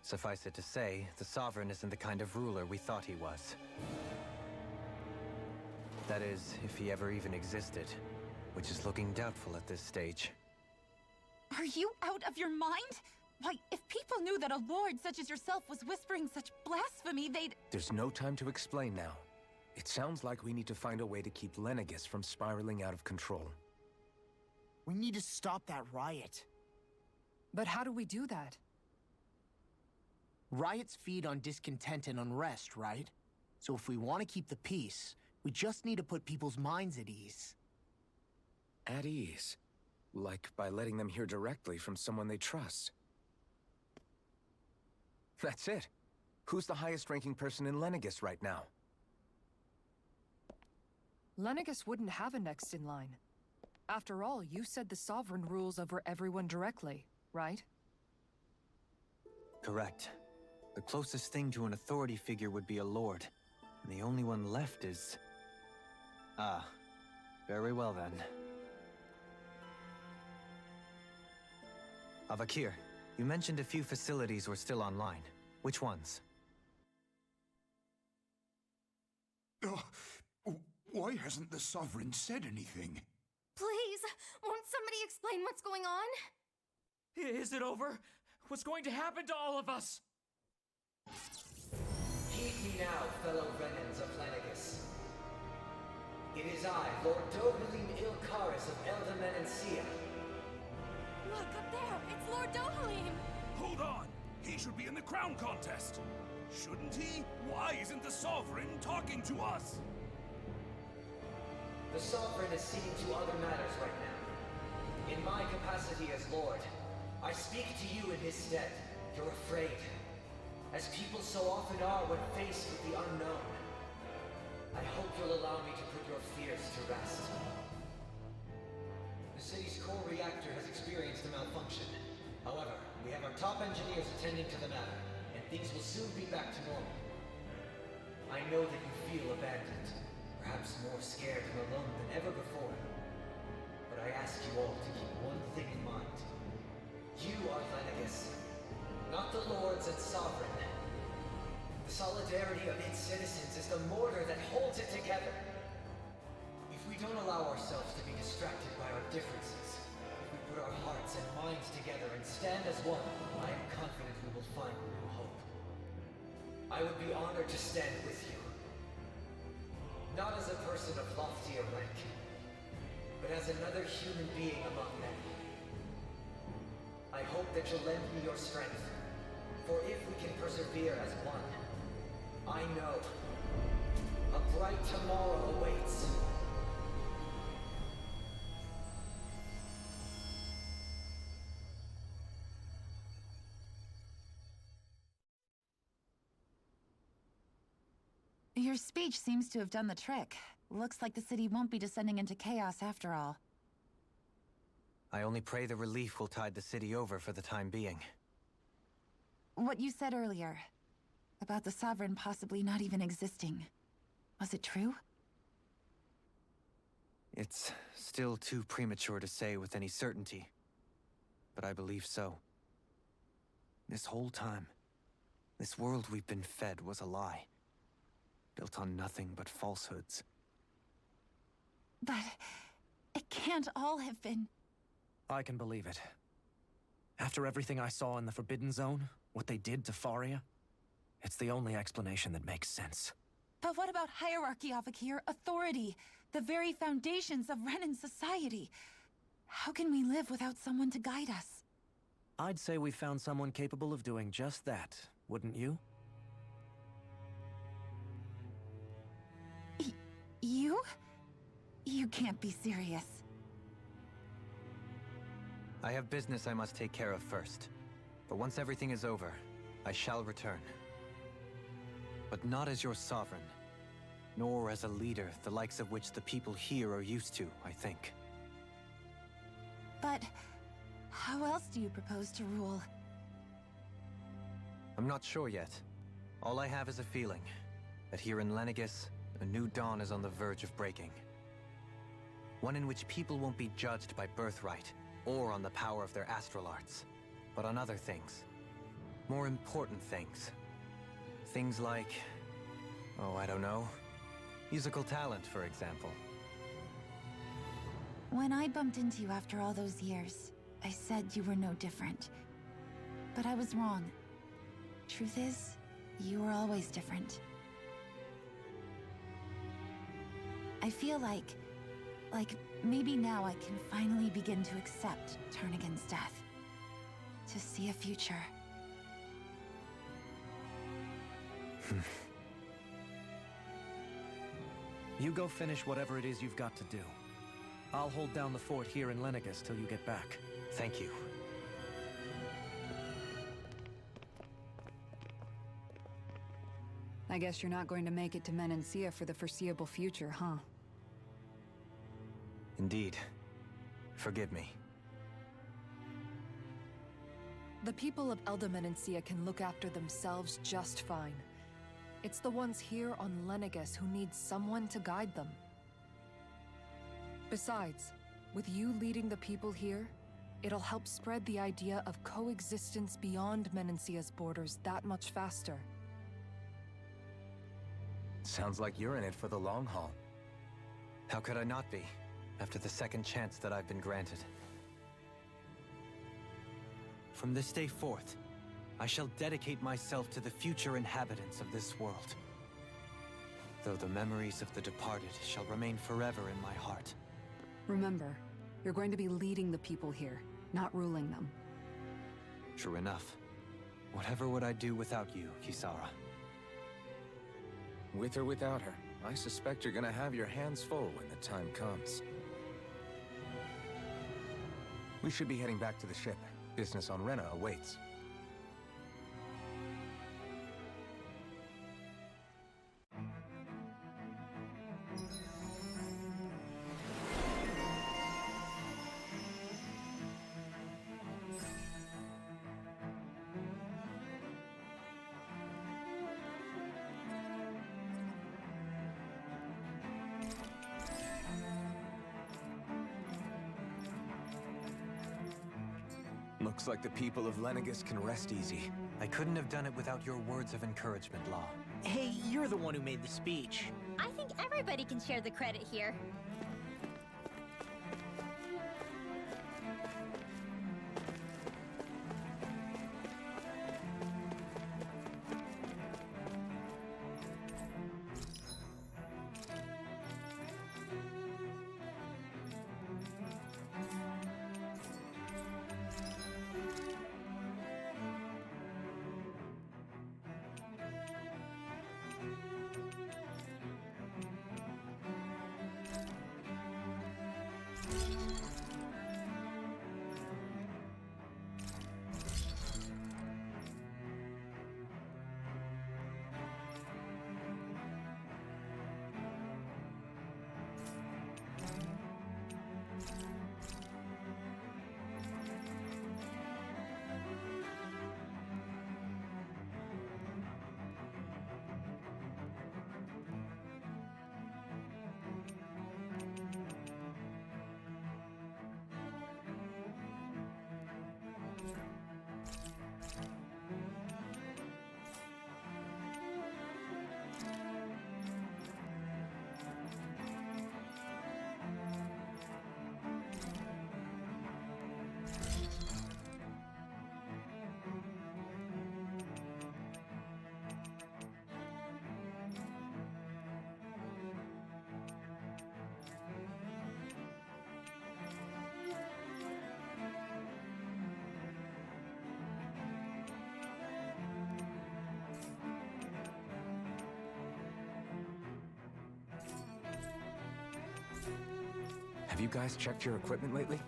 Speaker 4: Suffice it to say, the Sovereign isn't the kind of ruler we thought he was. That is, if he ever even existed, which is looking doubtful at this stage.
Speaker 10: Are you out of your mind? Why, if people knew that a lord such as yourself was whispering such blasphemy, they'd...
Speaker 9: There's no time to explain now. It sounds like we need to find a way to keep Lenegus from spiraling out of control.
Speaker 1: We need to stop that riot.
Speaker 5: But how do we do that?
Speaker 1: Riots feed on discontent and unrest, right? So if we want to keep the peace, we just need to put people's minds at ease.
Speaker 9: At ease? Like by letting them hear directly from someone they trust. That's it. Who's the highest-ranking person in Lenegis right now?
Speaker 5: Lenegis wouldn't have a next in line. After all, you said the Sovereign rules over everyone directly, right?
Speaker 4: Correct. The closest thing to an authority figure would be a lord. And the only one left is... Ah. Very well then. Avakir, you mentioned a few facilities were still online. Which ones?
Speaker 12: Why hasn't the Sovereign said anything?
Speaker 3: Please, won't somebody explain what's going on?
Speaker 13: Is it over? What's going to happen to all of us?
Speaker 14: Heed me now, fellow Renans of Lenegis. It is I, Lord Dohalim Ilkaris of Elda Menancia.
Speaker 3: Look, up there! It's Lord Dohalim!
Speaker 12: Hold on! He should be in the crown contest! Shouldn't he? Why isn't the Sovereign talking to us?
Speaker 14: The Sovereign is seeing to other matters right now. In my capacity as Lord, I speak to you in his stead. You're afraid, as people so often are when faced with the unknown. I hope you'll allow me to put your fears to rest. The city's core reactor has experienced a malfunction. However, we have our top engineers attending to the matter, and things will soon be back to normal. I know that you feel abandoned, perhaps more scared and alone than ever before. But I ask you all to keep one thing in mind. You are Lenegis, not the Lords and Sovereign. The solidarity of its citizens is the mortar that holds it together. If we don't allow ourselves to be distracted by our differences, if we put our hearts and minds together and stand as one, I am confident we will find new hope. I would be honored to stand with you. Not as a person of loftier rank, but as another human being among men. I hope that you'll lend me your strength, for if we can persevere as one, I know a bright tomorrow awaits.
Speaker 10: Your speech seems to have done the trick. Looks like the city won't be descending into chaos after all.
Speaker 4: I only pray the relief will tide the city over for the time being.
Speaker 10: What you said earlier, about the Sovereign possibly not even existing, was it true?
Speaker 4: It's still too premature to say with any certainty, but I believe so. This whole time, this world we've been fed was a lie, built on nothing but falsehoods.
Speaker 10: But it can't all have been...
Speaker 11: I can believe it. After everything I saw in the Forbidden Zone, what they did to Faria, it's the only explanation that makes sense.
Speaker 10: But what about hierarchy, Avakir? Authority? The very foundations of Renan society? How can we live without someone to guide us?
Speaker 11: I'd say we found someone capable of doing just that, wouldn't you?
Speaker 10: You? You can't be serious.
Speaker 4: I have business I must take care of first. But once everything is over, I shall return. But not as your sovereign, nor as a leader the likes of which the people here are used to, I think.
Speaker 10: But how else do you propose to rule?
Speaker 4: I'm not sure yet. All I have is a feeling that here in Lenegis, a new dawn is on the verge of breaking. One in which people won't be judged by birthright or on the power of their astral arts, but on other things. More important things. Things like, oh, I don't know, musical talent, for example.
Speaker 10: When I bumped into you after all those years, I said you were no different. But I was wrong. Truth is, you were always different. I feel like maybe now I can finally begin to accept Turnagain's death. To see a future.
Speaker 11: You go finish whatever it is you've got to do. I'll hold down the fort here in Lenegus till you get back.
Speaker 4: Thank you.
Speaker 5: I guess you're not going to make it to Menancia for the foreseeable future, huh?
Speaker 4: Indeed. Forgive me.
Speaker 5: The people of Elda Menancia can look after themselves just fine. It's the ones here on Lenegus who need someone to guide them. Besides, with you leading the people here, it'll help spread the idea of coexistence beyond Menancia's borders that much faster.
Speaker 2: Sounds like you're in it for the long haul.
Speaker 4: How could I not be, after the second chance that I've been granted? From this day forth, I shall dedicate myself to the future inhabitants of this world. Though the memories of the departed shall remain forever in my heart.
Speaker 5: Remember, you're going to be leading the people here, not ruling them.
Speaker 4: True enough. Whatever would I do without you, Kisara?
Speaker 2: With or without her, I suspect you're gonna have your hands full when the time comes. We should be heading back to the ship. Business on Rena awaits. Looks like the people of Lenegus can rest easy.
Speaker 4: I couldn't have done it without your words of encouragement, Law.
Speaker 1: Hey, you're the one who made the speech.
Speaker 8: I think everybody can share the credit here.
Speaker 2: Have you guys checked your equipment lately?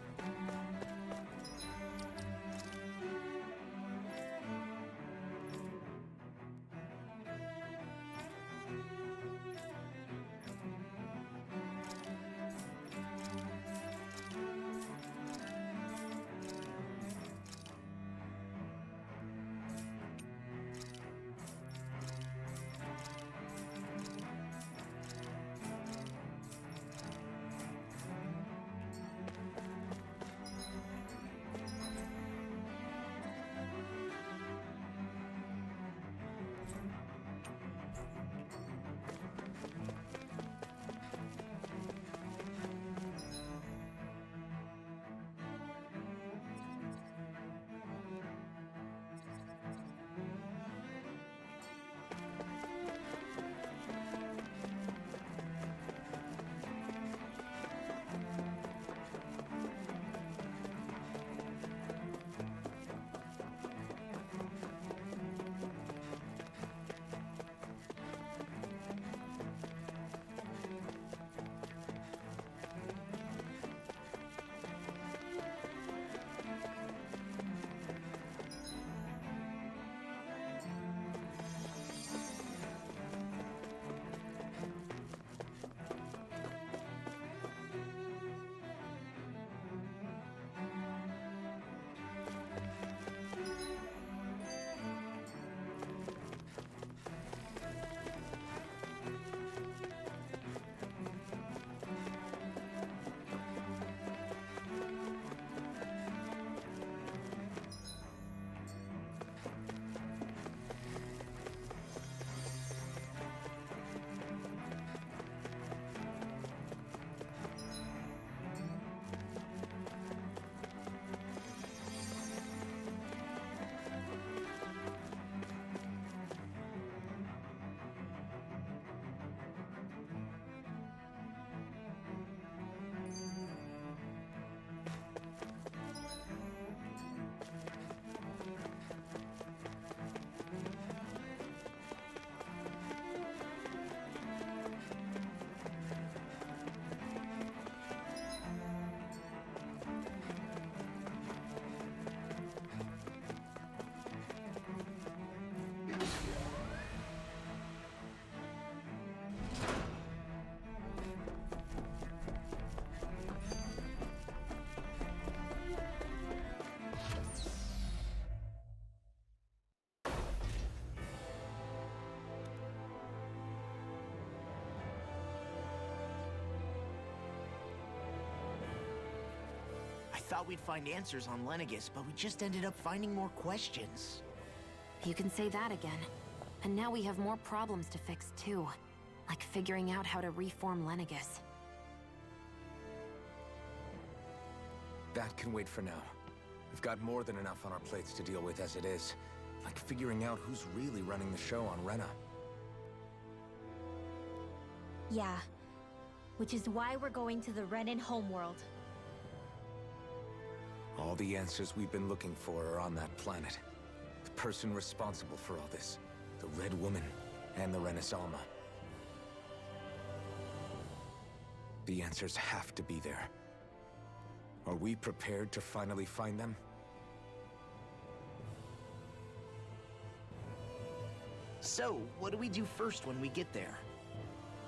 Speaker 1: thought we'd find answers on Lenegis, but we just ended up finding more questions.
Speaker 3: You can say that again. And now we have more problems to fix, too. Like figuring out how to reform Lenegis.
Speaker 9: That can wait for now. We've got more than enough on our plates to deal with as it is. Like figuring out who's really running the show on Rena.
Speaker 8: Yeah. Which is why we're going to the Renan homeworld.
Speaker 9: All the answers we've been looking for are on that planet. The person responsible for all this. The Red Woman and the Renaissance. The answers have to be there. Are we prepared to finally find them?
Speaker 1: So, what do we do first when we get there?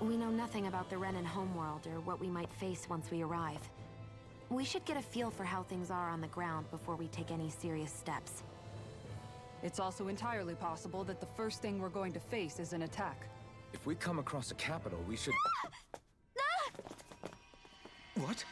Speaker 3: We know nothing about the Renan homeworld or what we might face once we arrive. We should get a feel for how things are on the ground before we take any serious steps.
Speaker 5: It's also entirely possible that the first thing we're going to face is an attack.
Speaker 9: If we come across a capital, we should... What?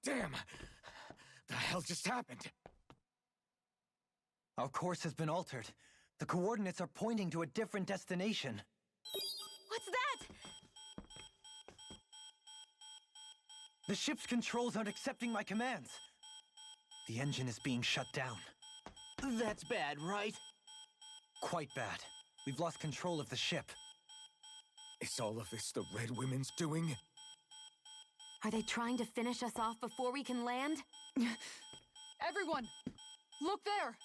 Speaker 9: Damn! The hell just happened?
Speaker 4: Our course has been altered. The coordinates are pointing to a different destination.
Speaker 3: What's that?
Speaker 4: The ship's controls aren't accepting my commands. The engine is being shut down.
Speaker 1: That's bad, right?
Speaker 4: Quite bad. We've lost control of the ship.
Speaker 9: Is all of this the Red Women's doing?
Speaker 3: Are they trying to finish us off before we can land?
Speaker 5: Everyone! Look there!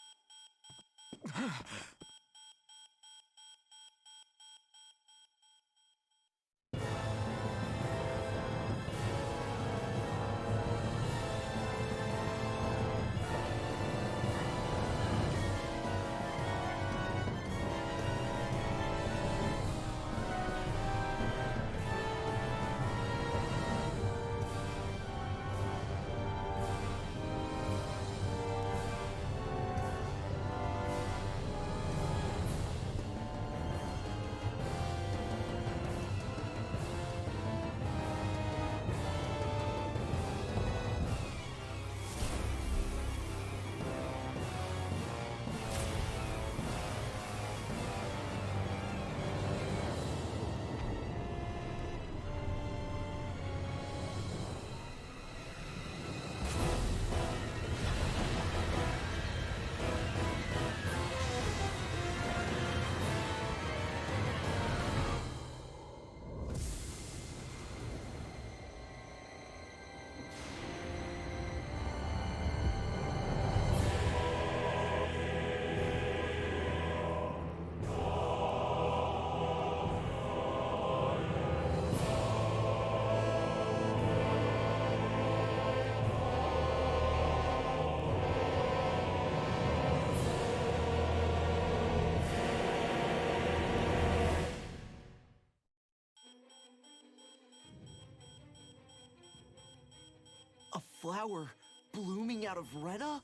Speaker 1: A flower blooming out of Rena?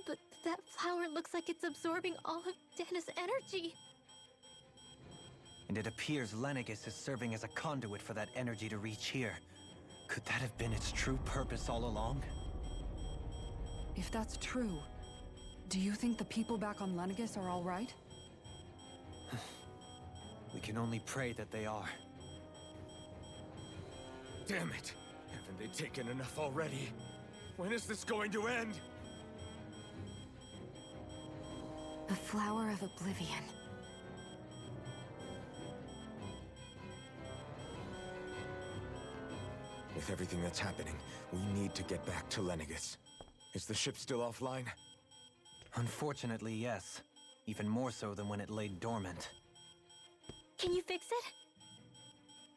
Speaker 8: But that flower looks like it's absorbing all of Dana's energy.
Speaker 4: And it appears Lenegis is serving as a conduit for that energy to reach here. Could that have been its true purpose all along?
Speaker 5: If that's true, do you think the people back on Lenegis are all right?
Speaker 4: We can only pray that they are.
Speaker 9: Damn it! Haven't they taken enough already? When is this going to end?
Speaker 3: The Flower of Oblivion.
Speaker 9: With everything that's happening, we need to get back to Lenegis. Is the ship still offline?
Speaker 4: Unfortunately, yes. Even more so than when it lay dormant.
Speaker 8: Can you fix it?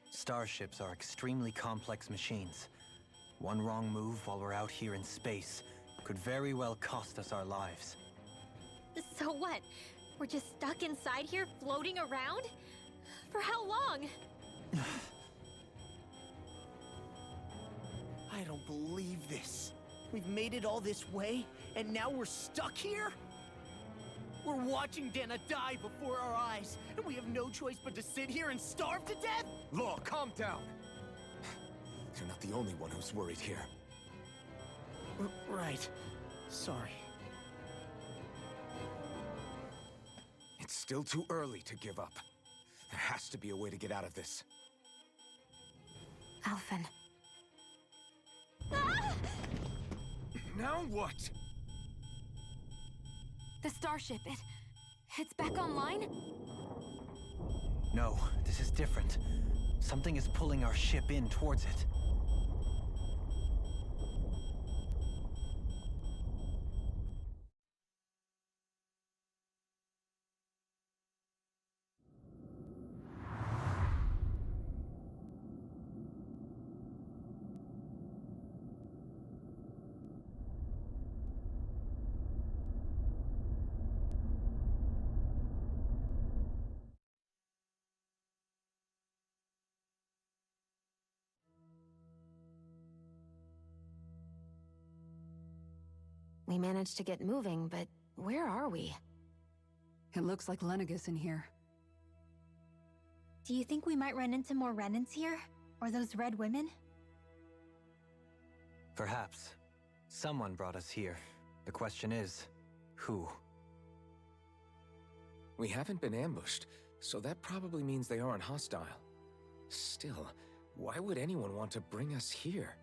Speaker 4: Starships are extremely complex machines. One wrong move while we're out here in space could very well cost us our lives.
Speaker 8: So what? We're just stuck inside here, floating around? For how long?
Speaker 1: I don't believe this. We've made it all this way, and now we're stuck here? We're watching Dana die before our eyes, and we have no choice but to sit here and starve to death?
Speaker 9: Law, calm down! You're not the only one who's worried here.
Speaker 1: Right. Sorry.
Speaker 9: It's still too early to give up. There has to be a way to get out of this.
Speaker 3: Alphen.
Speaker 9: Now what?
Speaker 3: The starship, it's back online?
Speaker 4: No, this is different. Something is pulling our ship in towards it.
Speaker 3: We managed to get moving, but where are we?
Speaker 5: It looks like Lenegis in here.
Speaker 8: Do you think we might run into more Renans here? Or those red women?
Speaker 4: Perhaps. Someone brought us here. The question is, who?
Speaker 9: We haven't been ambushed, so that probably means they aren't hostile. Still, why would anyone want to bring us here?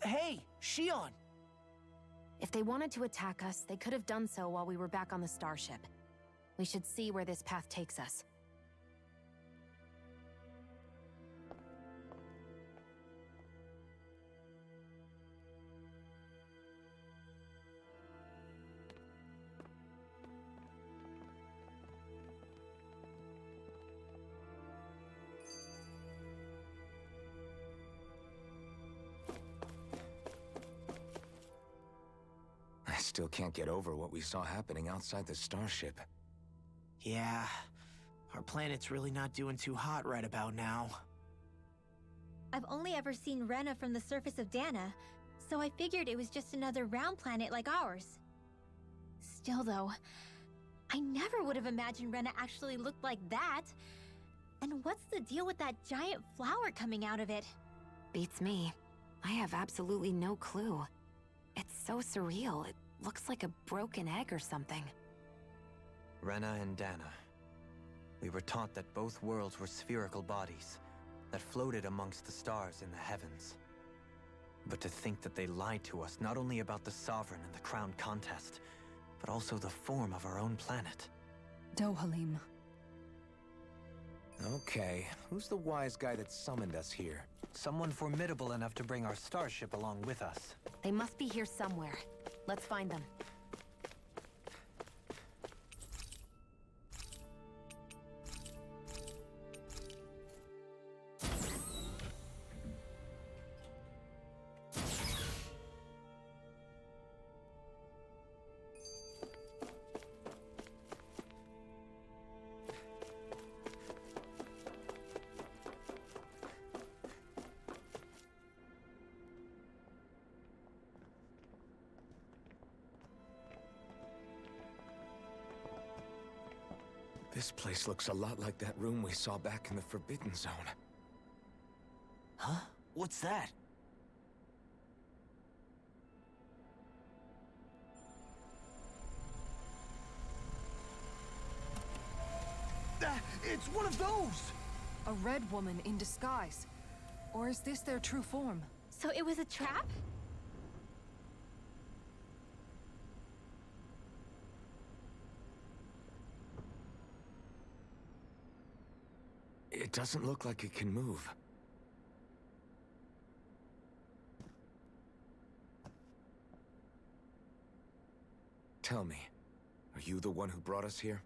Speaker 1: Hey, Shion!
Speaker 3: If they wanted to attack us, they could have done so while we were back on the starship. We should see where this path takes us.
Speaker 9: I still can't get over what we saw happening outside the starship.
Speaker 1: Yeah, our planet's really not doing too hot right about now.
Speaker 8: I've only ever seen Rena from the surface of Dana, so I figured it was just another round planet like ours. Still though, I never would have imagined Rena actually looked like that. And what's the deal with that giant flower coming out of it?
Speaker 3: Beats me. I have absolutely no clue. It's so surreal. It looks like a broken egg or something.
Speaker 4: Rena and Dana. We were taught that both worlds were spherical bodies that floated amongst the stars in the heavens. But to think that they lied to us not only about the Sovereign and the Crown contest, but also the form of our own planet.
Speaker 5: Dohalim.
Speaker 9: Okay, who's the wise guy that summoned us here?
Speaker 4: Someone formidable enough to bring our starship along with us.
Speaker 3: They must be here somewhere. Let's find them.
Speaker 9: This place looks a lot like that room we saw back in the Forbidden Zone.
Speaker 1: Huh? What's that? It's one of those!
Speaker 5: A red woman in disguise. Or is this their true form?
Speaker 8: So it was a trap?
Speaker 9: doesn't look like it can move. Tell me, are you the one who brought us here?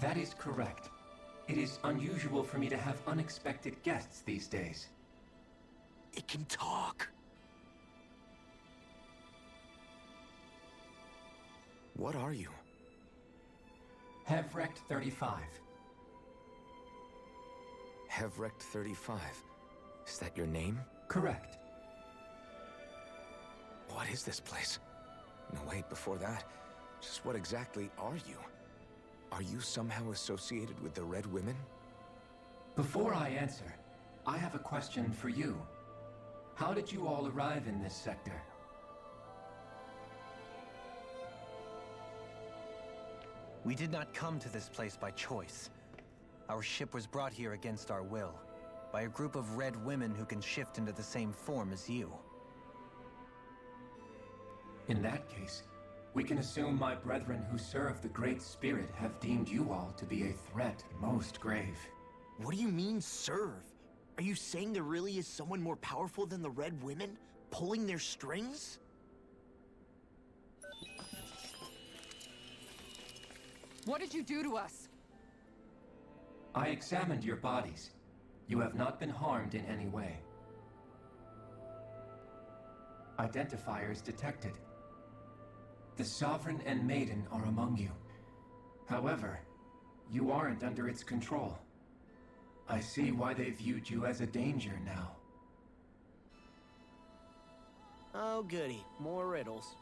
Speaker 15: That is correct. It is unusual for me to have unexpected guests these days.
Speaker 1: It can talk.
Speaker 9: What are you?
Speaker 15: Hevrect 35.
Speaker 9: Hevrect 35. Is that your name?
Speaker 15: Correct.
Speaker 9: What is this place? No, wait, before that, just what exactly are you? Are you somehow associated with the Red Women?
Speaker 15: Before I answer, I have a question for you. How did you all arrive in this sector?
Speaker 4: We did not come to this place by choice. Our ship was brought here against our will, by a group of red women who can shift into the same form as you.
Speaker 15: In that case, we can assume my brethren who serve the Great Spirit have deemed you all to be a threat most grave.
Speaker 1: What do you mean, serve? Are you saying there really is someone more powerful than the Red Women, pulling their strings?
Speaker 5: What did you do to us?
Speaker 15: I examined your bodies. You have not been harmed in any way. Identifiers detected. The Sovereign and Maiden are among you. However, you aren't under its control. I see why they viewed you as a danger now.
Speaker 1: Oh goody, more riddles.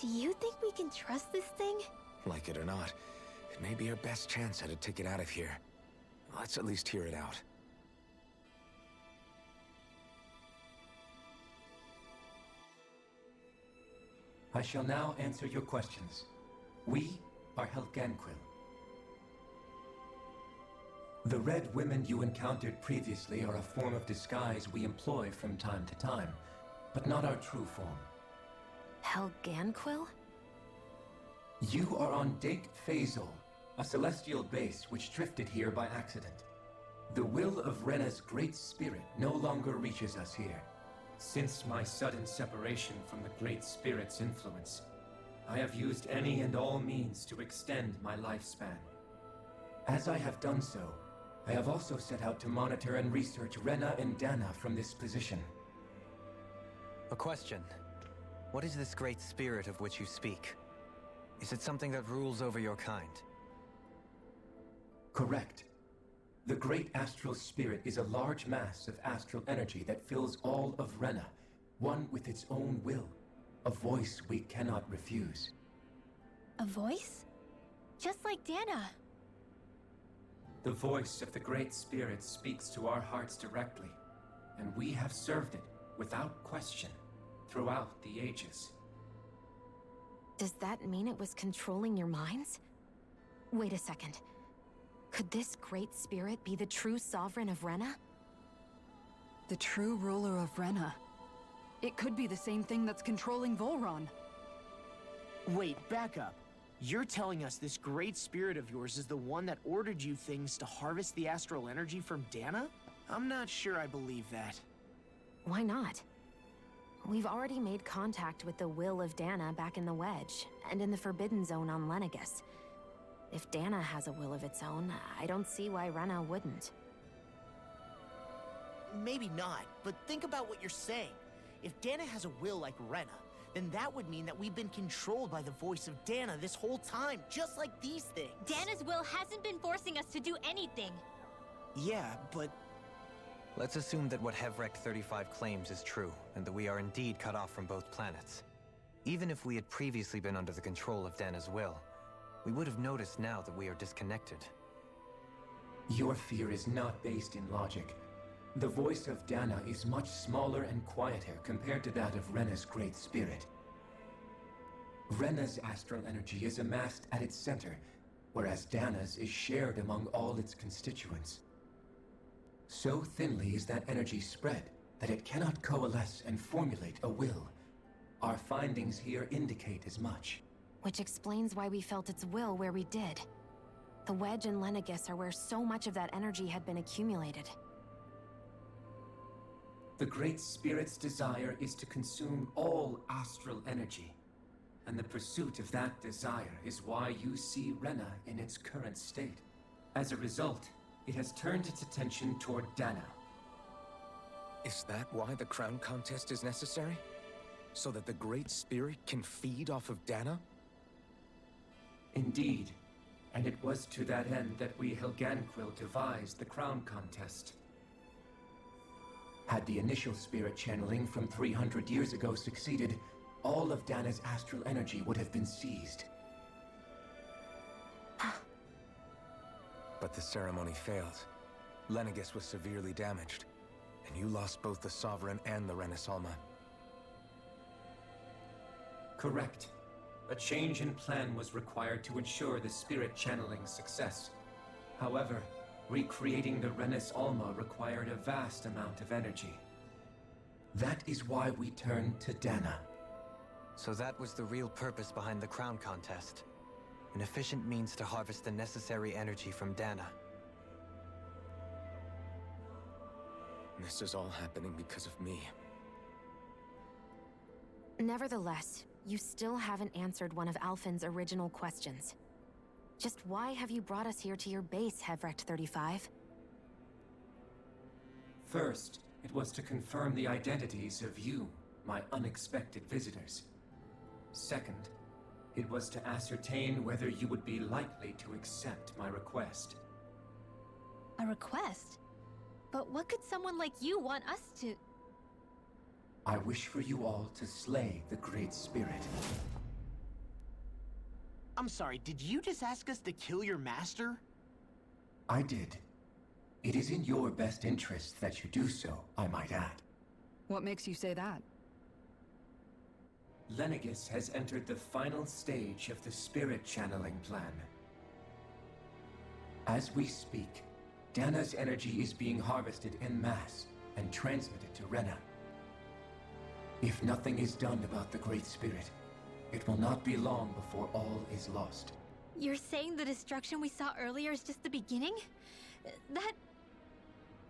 Speaker 8: Do you think we can trust this thing?
Speaker 9: Like it or not, it may be our best chance at a ticket out of here. Let's at least hear it out.
Speaker 15: I shall now answer your questions. We are Helganquil. The Red Women you encountered previously are a form of disguise we employ from time to time, but not our true form.
Speaker 3: Helganquil?
Speaker 15: You are on Dake Phasol, a celestial base which drifted here by accident. The will of Rena's Great Spirit no longer reaches us here. Since my sudden separation from the Great Spirit's influence, I have used any and all means to extend my lifespan. As I have done so, I have also set out to monitor and research Rena and Dana from this position.
Speaker 4: A question. What is this great spirit of which you speak? Is it something that rules over your kind?
Speaker 15: Correct. The Great Astral Spirit is a large mass of astral energy that fills all of Rena, one with its own will, a voice we cannot refuse.
Speaker 8: A voice? Just like Dana.
Speaker 15: The voice of the Great Spirit speaks to our hearts directly, and we have served it without question throughout the ages.
Speaker 3: Does that mean it was controlling your minds? Wait a second. Could this Great Spirit be the true Sovereign of Rena?
Speaker 5: The true ruler of Rena. It could be the same thing that's controlling Volron.
Speaker 1: Wait, back up. You're telling us this great spirit of yours is the one that ordered you things to harvest the astral energy from Dana? I'm not sure I believe that.
Speaker 3: Why not? We've already made contact with the will of Dana back in the Wedge, and in the Forbidden Zone on Lenegus. If Dana has a will of its own, I don't see why Rena wouldn't.
Speaker 1: Maybe not, but think about what you're saying. If Dana has a will like Rena, then that would mean that we've been controlled by the voice of Dana this whole time, just like these things.
Speaker 8: Dana's will hasn't been forcing us to do anything.
Speaker 1: Yeah, but...
Speaker 4: Let's assume that what Hevrect 35 claims is true, and that we are indeed cut off from both planets. Even if we had previously been under the control of Dana's will, we would have noticed now that we are disconnected.
Speaker 15: Your fear is not based in logic. The voice of Dana is much smaller and quieter compared to that of Rena's Great Spirit. Rena's astral energy is amassed at its center, whereas Dana's is shared among all its constituents. So thinly is that energy spread that it cannot coalesce and formulate a will. Our findings here indicate as much.
Speaker 3: Which explains why we felt its will where we did. The Wedge and Lenegis are where so much of that energy had been accumulated.
Speaker 15: The Great Spirit's desire is to consume all astral energy. And the pursuit of that desire is why you see Rena in its current state. As a result, it has turned its attention toward Dana.
Speaker 9: Is that why the crown contest is necessary? So that the Great Spirit can feed off of Dana?
Speaker 15: Indeed. And it was to that end that we Helganquil devised the crown contest. Had the initial spirit channeling from 300 years ago succeeded, all of Dana's astral energy would have been seized.
Speaker 9: But the ceremony failed. Lenegis was severely damaged, and you lost both the Sovereign and the Renasalma.
Speaker 15: Correct. A change in plan was required to ensure the spirit channeling's success. However, recreating the Renis Alma required a vast amount of energy. That is why we turned to Dana.
Speaker 4: So that was the real purpose behind the crown contest. An efficient means to harvest the necessary energy from Dana.
Speaker 9: This is all happening because of me.
Speaker 3: Nevertheless, you still haven't answered one of Alphen's original questions. Just why have you brought us here to your base, Hevrecht 35?
Speaker 15: First, it was to confirm the identities of you, my unexpected visitors. Second, it was to ascertain whether you would be likely to accept my request.
Speaker 8: A request? But what could someone like you want us to...
Speaker 15: I wish for you all to slay the Great Spirit.
Speaker 1: I'm sorry, did you just ask us to kill your master?
Speaker 15: I did. It is in your best interest that you do so, I might add.
Speaker 5: What makes you say that?
Speaker 15: Lenegis has entered the final stage of the spirit channeling plan. As we speak, Dana's energy is being harvested en masse and transmitted to Rena. If nothing is done about the Great Spirit, it will not be long before all is lost.
Speaker 8: You're saying the destruction we saw earlier is just the beginning? That...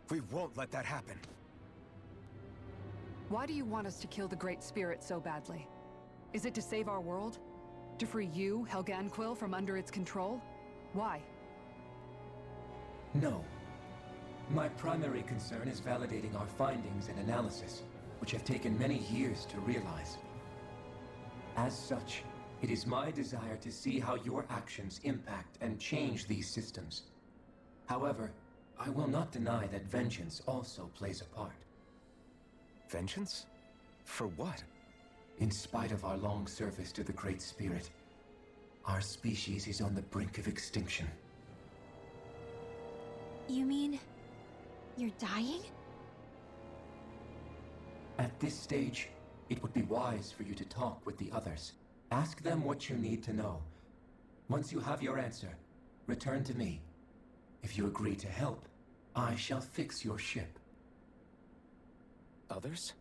Speaker 9: We won't let that happen.
Speaker 5: Why do you want us to kill the Great Spirit so badly? Is it to save our world? To free you, Helganquil, from under its control? Why?
Speaker 15: No. My primary concern is validating our findings and analysis, which have taken many years to realize. As such, it is my desire to see how your actions impact and change these systems. However, I will not deny that vengeance also plays a part.
Speaker 9: Vengeance? For what?
Speaker 15: In spite of our long service to the Great Spirit, our species is on the brink of extinction.
Speaker 8: You mean... you're dying?
Speaker 15: At this stage, it would be wise for you to talk with the others. Ask them what you need to know. Once you have your answer, return to me. If you agree to help, I shall fix your ship.
Speaker 9: Others?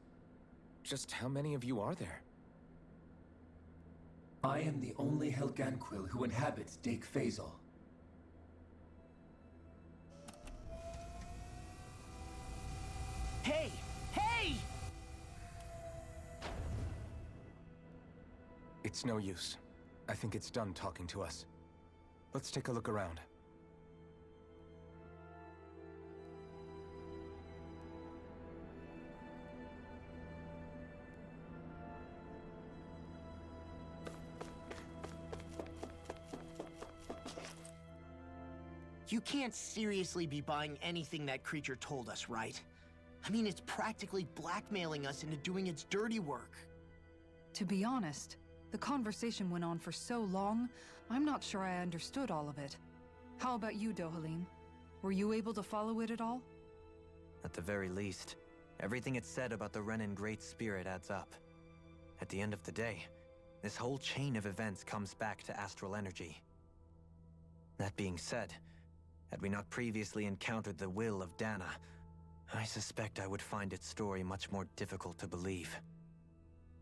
Speaker 9: Just how many of you are there?
Speaker 15: I am the only Helganquil who inhabits Dake Faisal.
Speaker 1: Hey! Hey!
Speaker 9: It's no use. I think it's done talking to us. Let's take a look around.
Speaker 1: You can't seriously be buying anything that creature told us, right? I mean, it's practically blackmailing us into doing its dirty work.
Speaker 5: To be honest, the conversation went on for so long, I'm not sure I understood all of it. How about you, Dohalim? Were you able to follow it at all?
Speaker 4: At the very least, everything it said about the Renan Great Spirit adds up. At the end of the day, this whole chain of events comes back to astral energy. That being said, had we not previously encountered the will of Dana, I suspect I would find its story much more difficult to believe.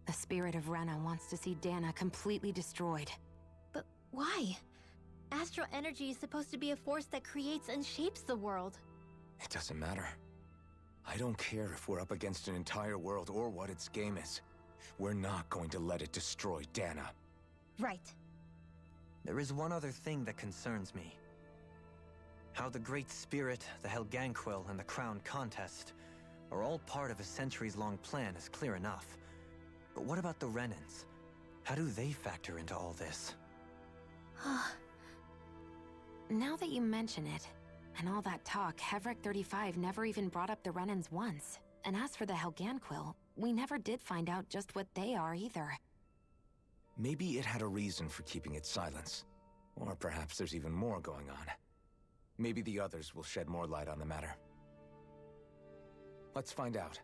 Speaker 3: The spirit of Rena wants to see Dana completely destroyed.
Speaker 8: Why? Astral energy is supposed to be a force that creates and shapes the world.
Speaker 9: It doesn't matter. I don't care if we're up against an entire world or what its game is. We're not going to let it destroy Dana.
Speaker 8: Right.
Speaker 4: There is one other thing that concerns me. How the Great Spirit, the Helganquil, and the Crown Contest are all part of a centuries-long plan is clear enough. But what about the Renans? How do they factor into all this?
Speaker 3: Now that you mention it, and all that talk, Hevrek 35 never even brought up the Renans once. And as for the Helganquil, we never did find out just what they are either.
Speaker 9: Maybe it had a reason for keeping its silence. Or perhaps there's even more going on. Maybe the others will shed more light on the matter. Let's find out.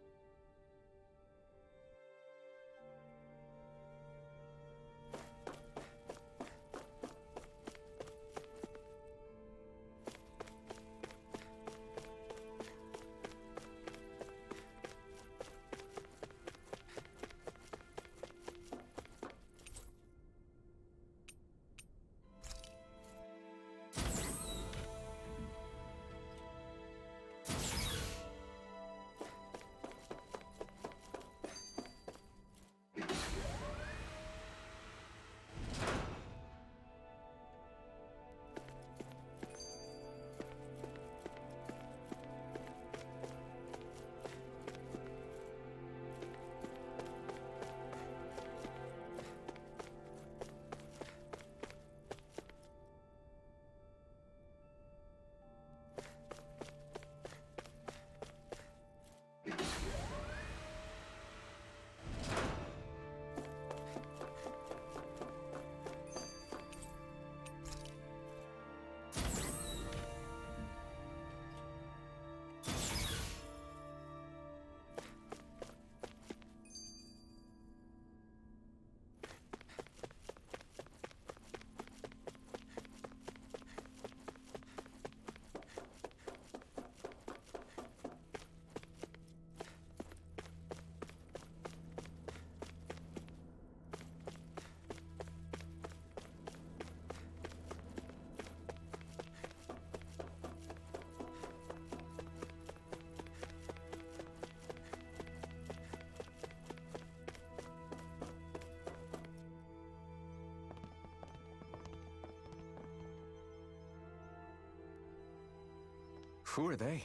Speaker 9: Who are they?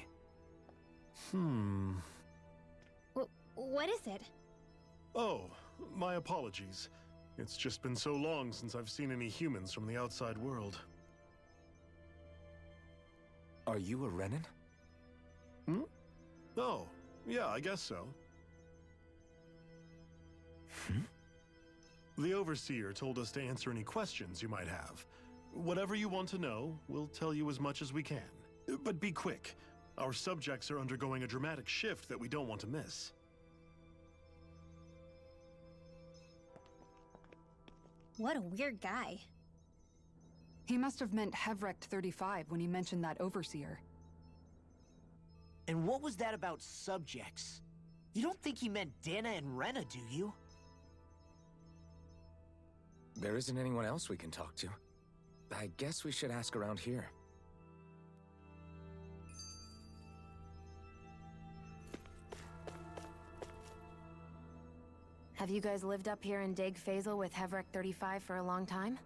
Speaker 8: What is it?
Speaker 16: Oh, my apologies. It's just been so long since I've seen any humans from the outside world.
Speaker 9: Are you a Renan?
Speaker 16: Oh, yeah, I guess so. The Overseer told us to answer any questions you might have. Whatever you want to know, we'll tell you as much as we can. But be quick. Our subjects are undergoing a dramatic shift that we don't want to miss.
Speaker 8: What a weird guy.
Speaker 5: He must have meant Hevrek 35 when he mentioned that Overseer.
Speaker 1: And what was that about subjects? You don't think he meant Dana and Rena, do you?
Speaker 9: There isn't anyone else we can talk to. I guess we should ask around here.
Speaker 3: Have you guys lived up here in Deg Faisal with Hevrek 35 for a long time?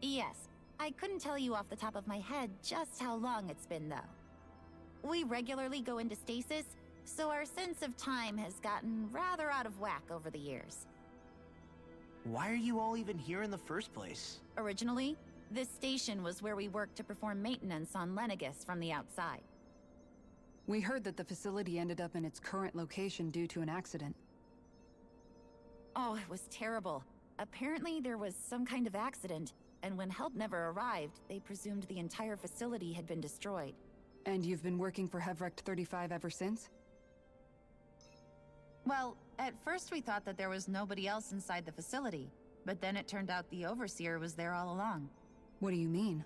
Speaker 10: Yes. I couldn't tell you off the top of my head just how long it's been, though. We regularly go into stasis, so our sense of time has gotten rather out of whack over the years.
Speaker 1: Why are you all even here in the first place?
Speaker 10: Originally, this station was where we worked to perform maintenance on Lenegis from the outside.
Speaker 5: We heard that the facility ended up in its current location due to an accident.
Speaker 10: Oh, it was terrible. Apparently there was some kind of accident, and when help never arrived, they presumed the entire facility had been destroyed.
Speaker 5: And you've been working for Hevrek 35 ever since?
Speaker 10: Well, at first we thought that there was nobody else inside the facility, but then it turned out the Overseer was there all along.
Speaker 5: What do you mean?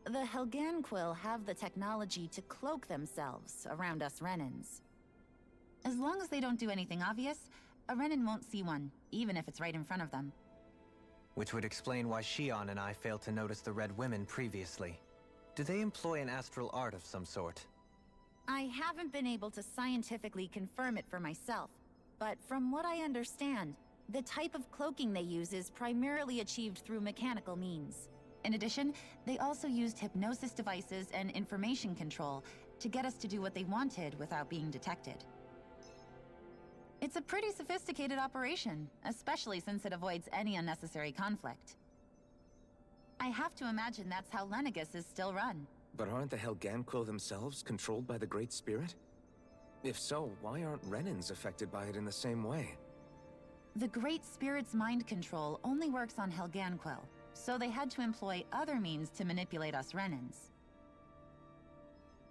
Speaker 10: The Helganquil have the technology to cloak themselves around us Renans. As long as they don't do anything obvious, a Renan won't see one, even if it's right in front of them.
Speaker 4: Which would explain why Shion and I failed to notice the Red Women previously. Do they employ an astral art of some sort?
Speaker 10: I haven't been able to scientifically confirm it for myself, but from what I understand, the type of cloaking they use is primarily achieved through mechanical means. In addition, they also used hypnosis devices and information control to get us to do what they wanted without being detected. It's a pretty sophisticated operation, especially since it avoids any unnecessary conflict. I have to imagine that's how Lenegus is still run.
Speaker 9: But aren't the Helganquil themselves controlled by the Great Spirit? If so, why aren't Renans affected by it in the same way?
Speaker 10: The Great Spirit's mind control only works on Helganquil, so they had to employ other means to manipulate us Renans.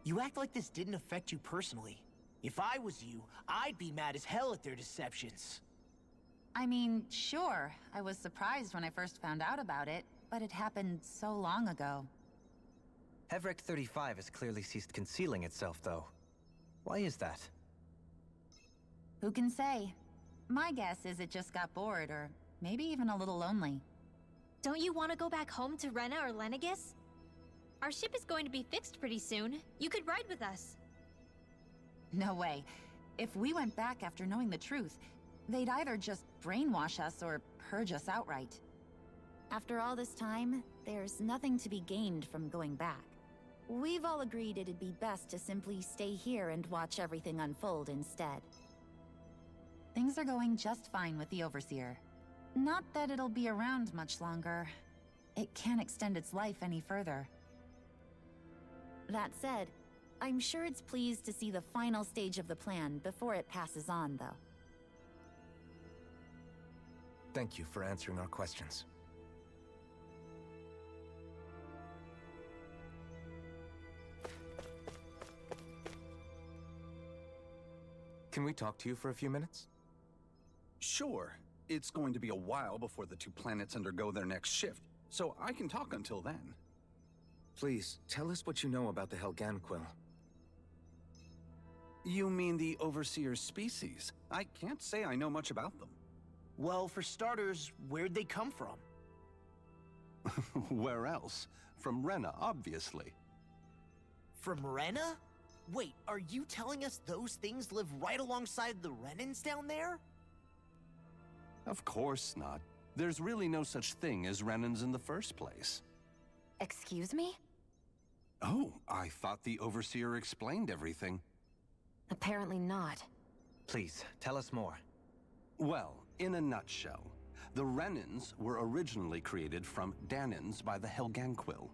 Speaker 1: You act like this didn't affect you personally. If I was you, I'd be mad as hell at their deceptions.
Speaker 10: I mean, sure, I was surprised when I first found out about it, but it happened so long ago.
Speaker 4: Hevrik 35 has clearly ceased concealing itself, though. Why is that?
Speaker 10: Who can say? My guess is it just got bored, or maybe even a little lonely.
Speaker 8: Don't you want to go back home to Rena or Lenegus? Our ship is going to be fixed pretty soon. You could ride with us.
Speaker 10: No way. If we went back after knowing the truth, they'd either just brainwash us or purge us outright. After all this time, there's nothing to be gained from going back. We've all agreed it'd be best to simply stay here and watch everything unfold instead. Things are going just fine with the Overseer. Not that it'll be around much longer. It can't extend its life any further. That said, I'm sure it's pleased to see the final stage of the plan before it passes on, though.
Speaker 9: Thank you for answering our questions. Can we talk to you for a few minutes?
Speaker 17: Sure. It's going to be a while before the two planets undergo their next shift, so I can talk until then.
Speaker 9: Please, tell us what you know about the Helganquil.
Speaker 17: You mean the Overseer's species? I can't say I know much about them.
Speaker 1: Well, for starters, where'd they come from?
Speaker 17: Where else? From Rena, obviously.
Speaker 1: From Rena? Wait, are you telling us those things live right alongside the Renans down there?
Speaker 17: Of course not. There's really no such thing as Renans in the first place.
Speaker 3: Excuse me?
Speaker 17: Oh, I thought the Overseer explained everything.
Speaker 3: Apparently not.
Speaker 4: Please, tell us more.
Speaker 17: Well, in a nutshell, the Renans were originally created from Danans by the Helganquil.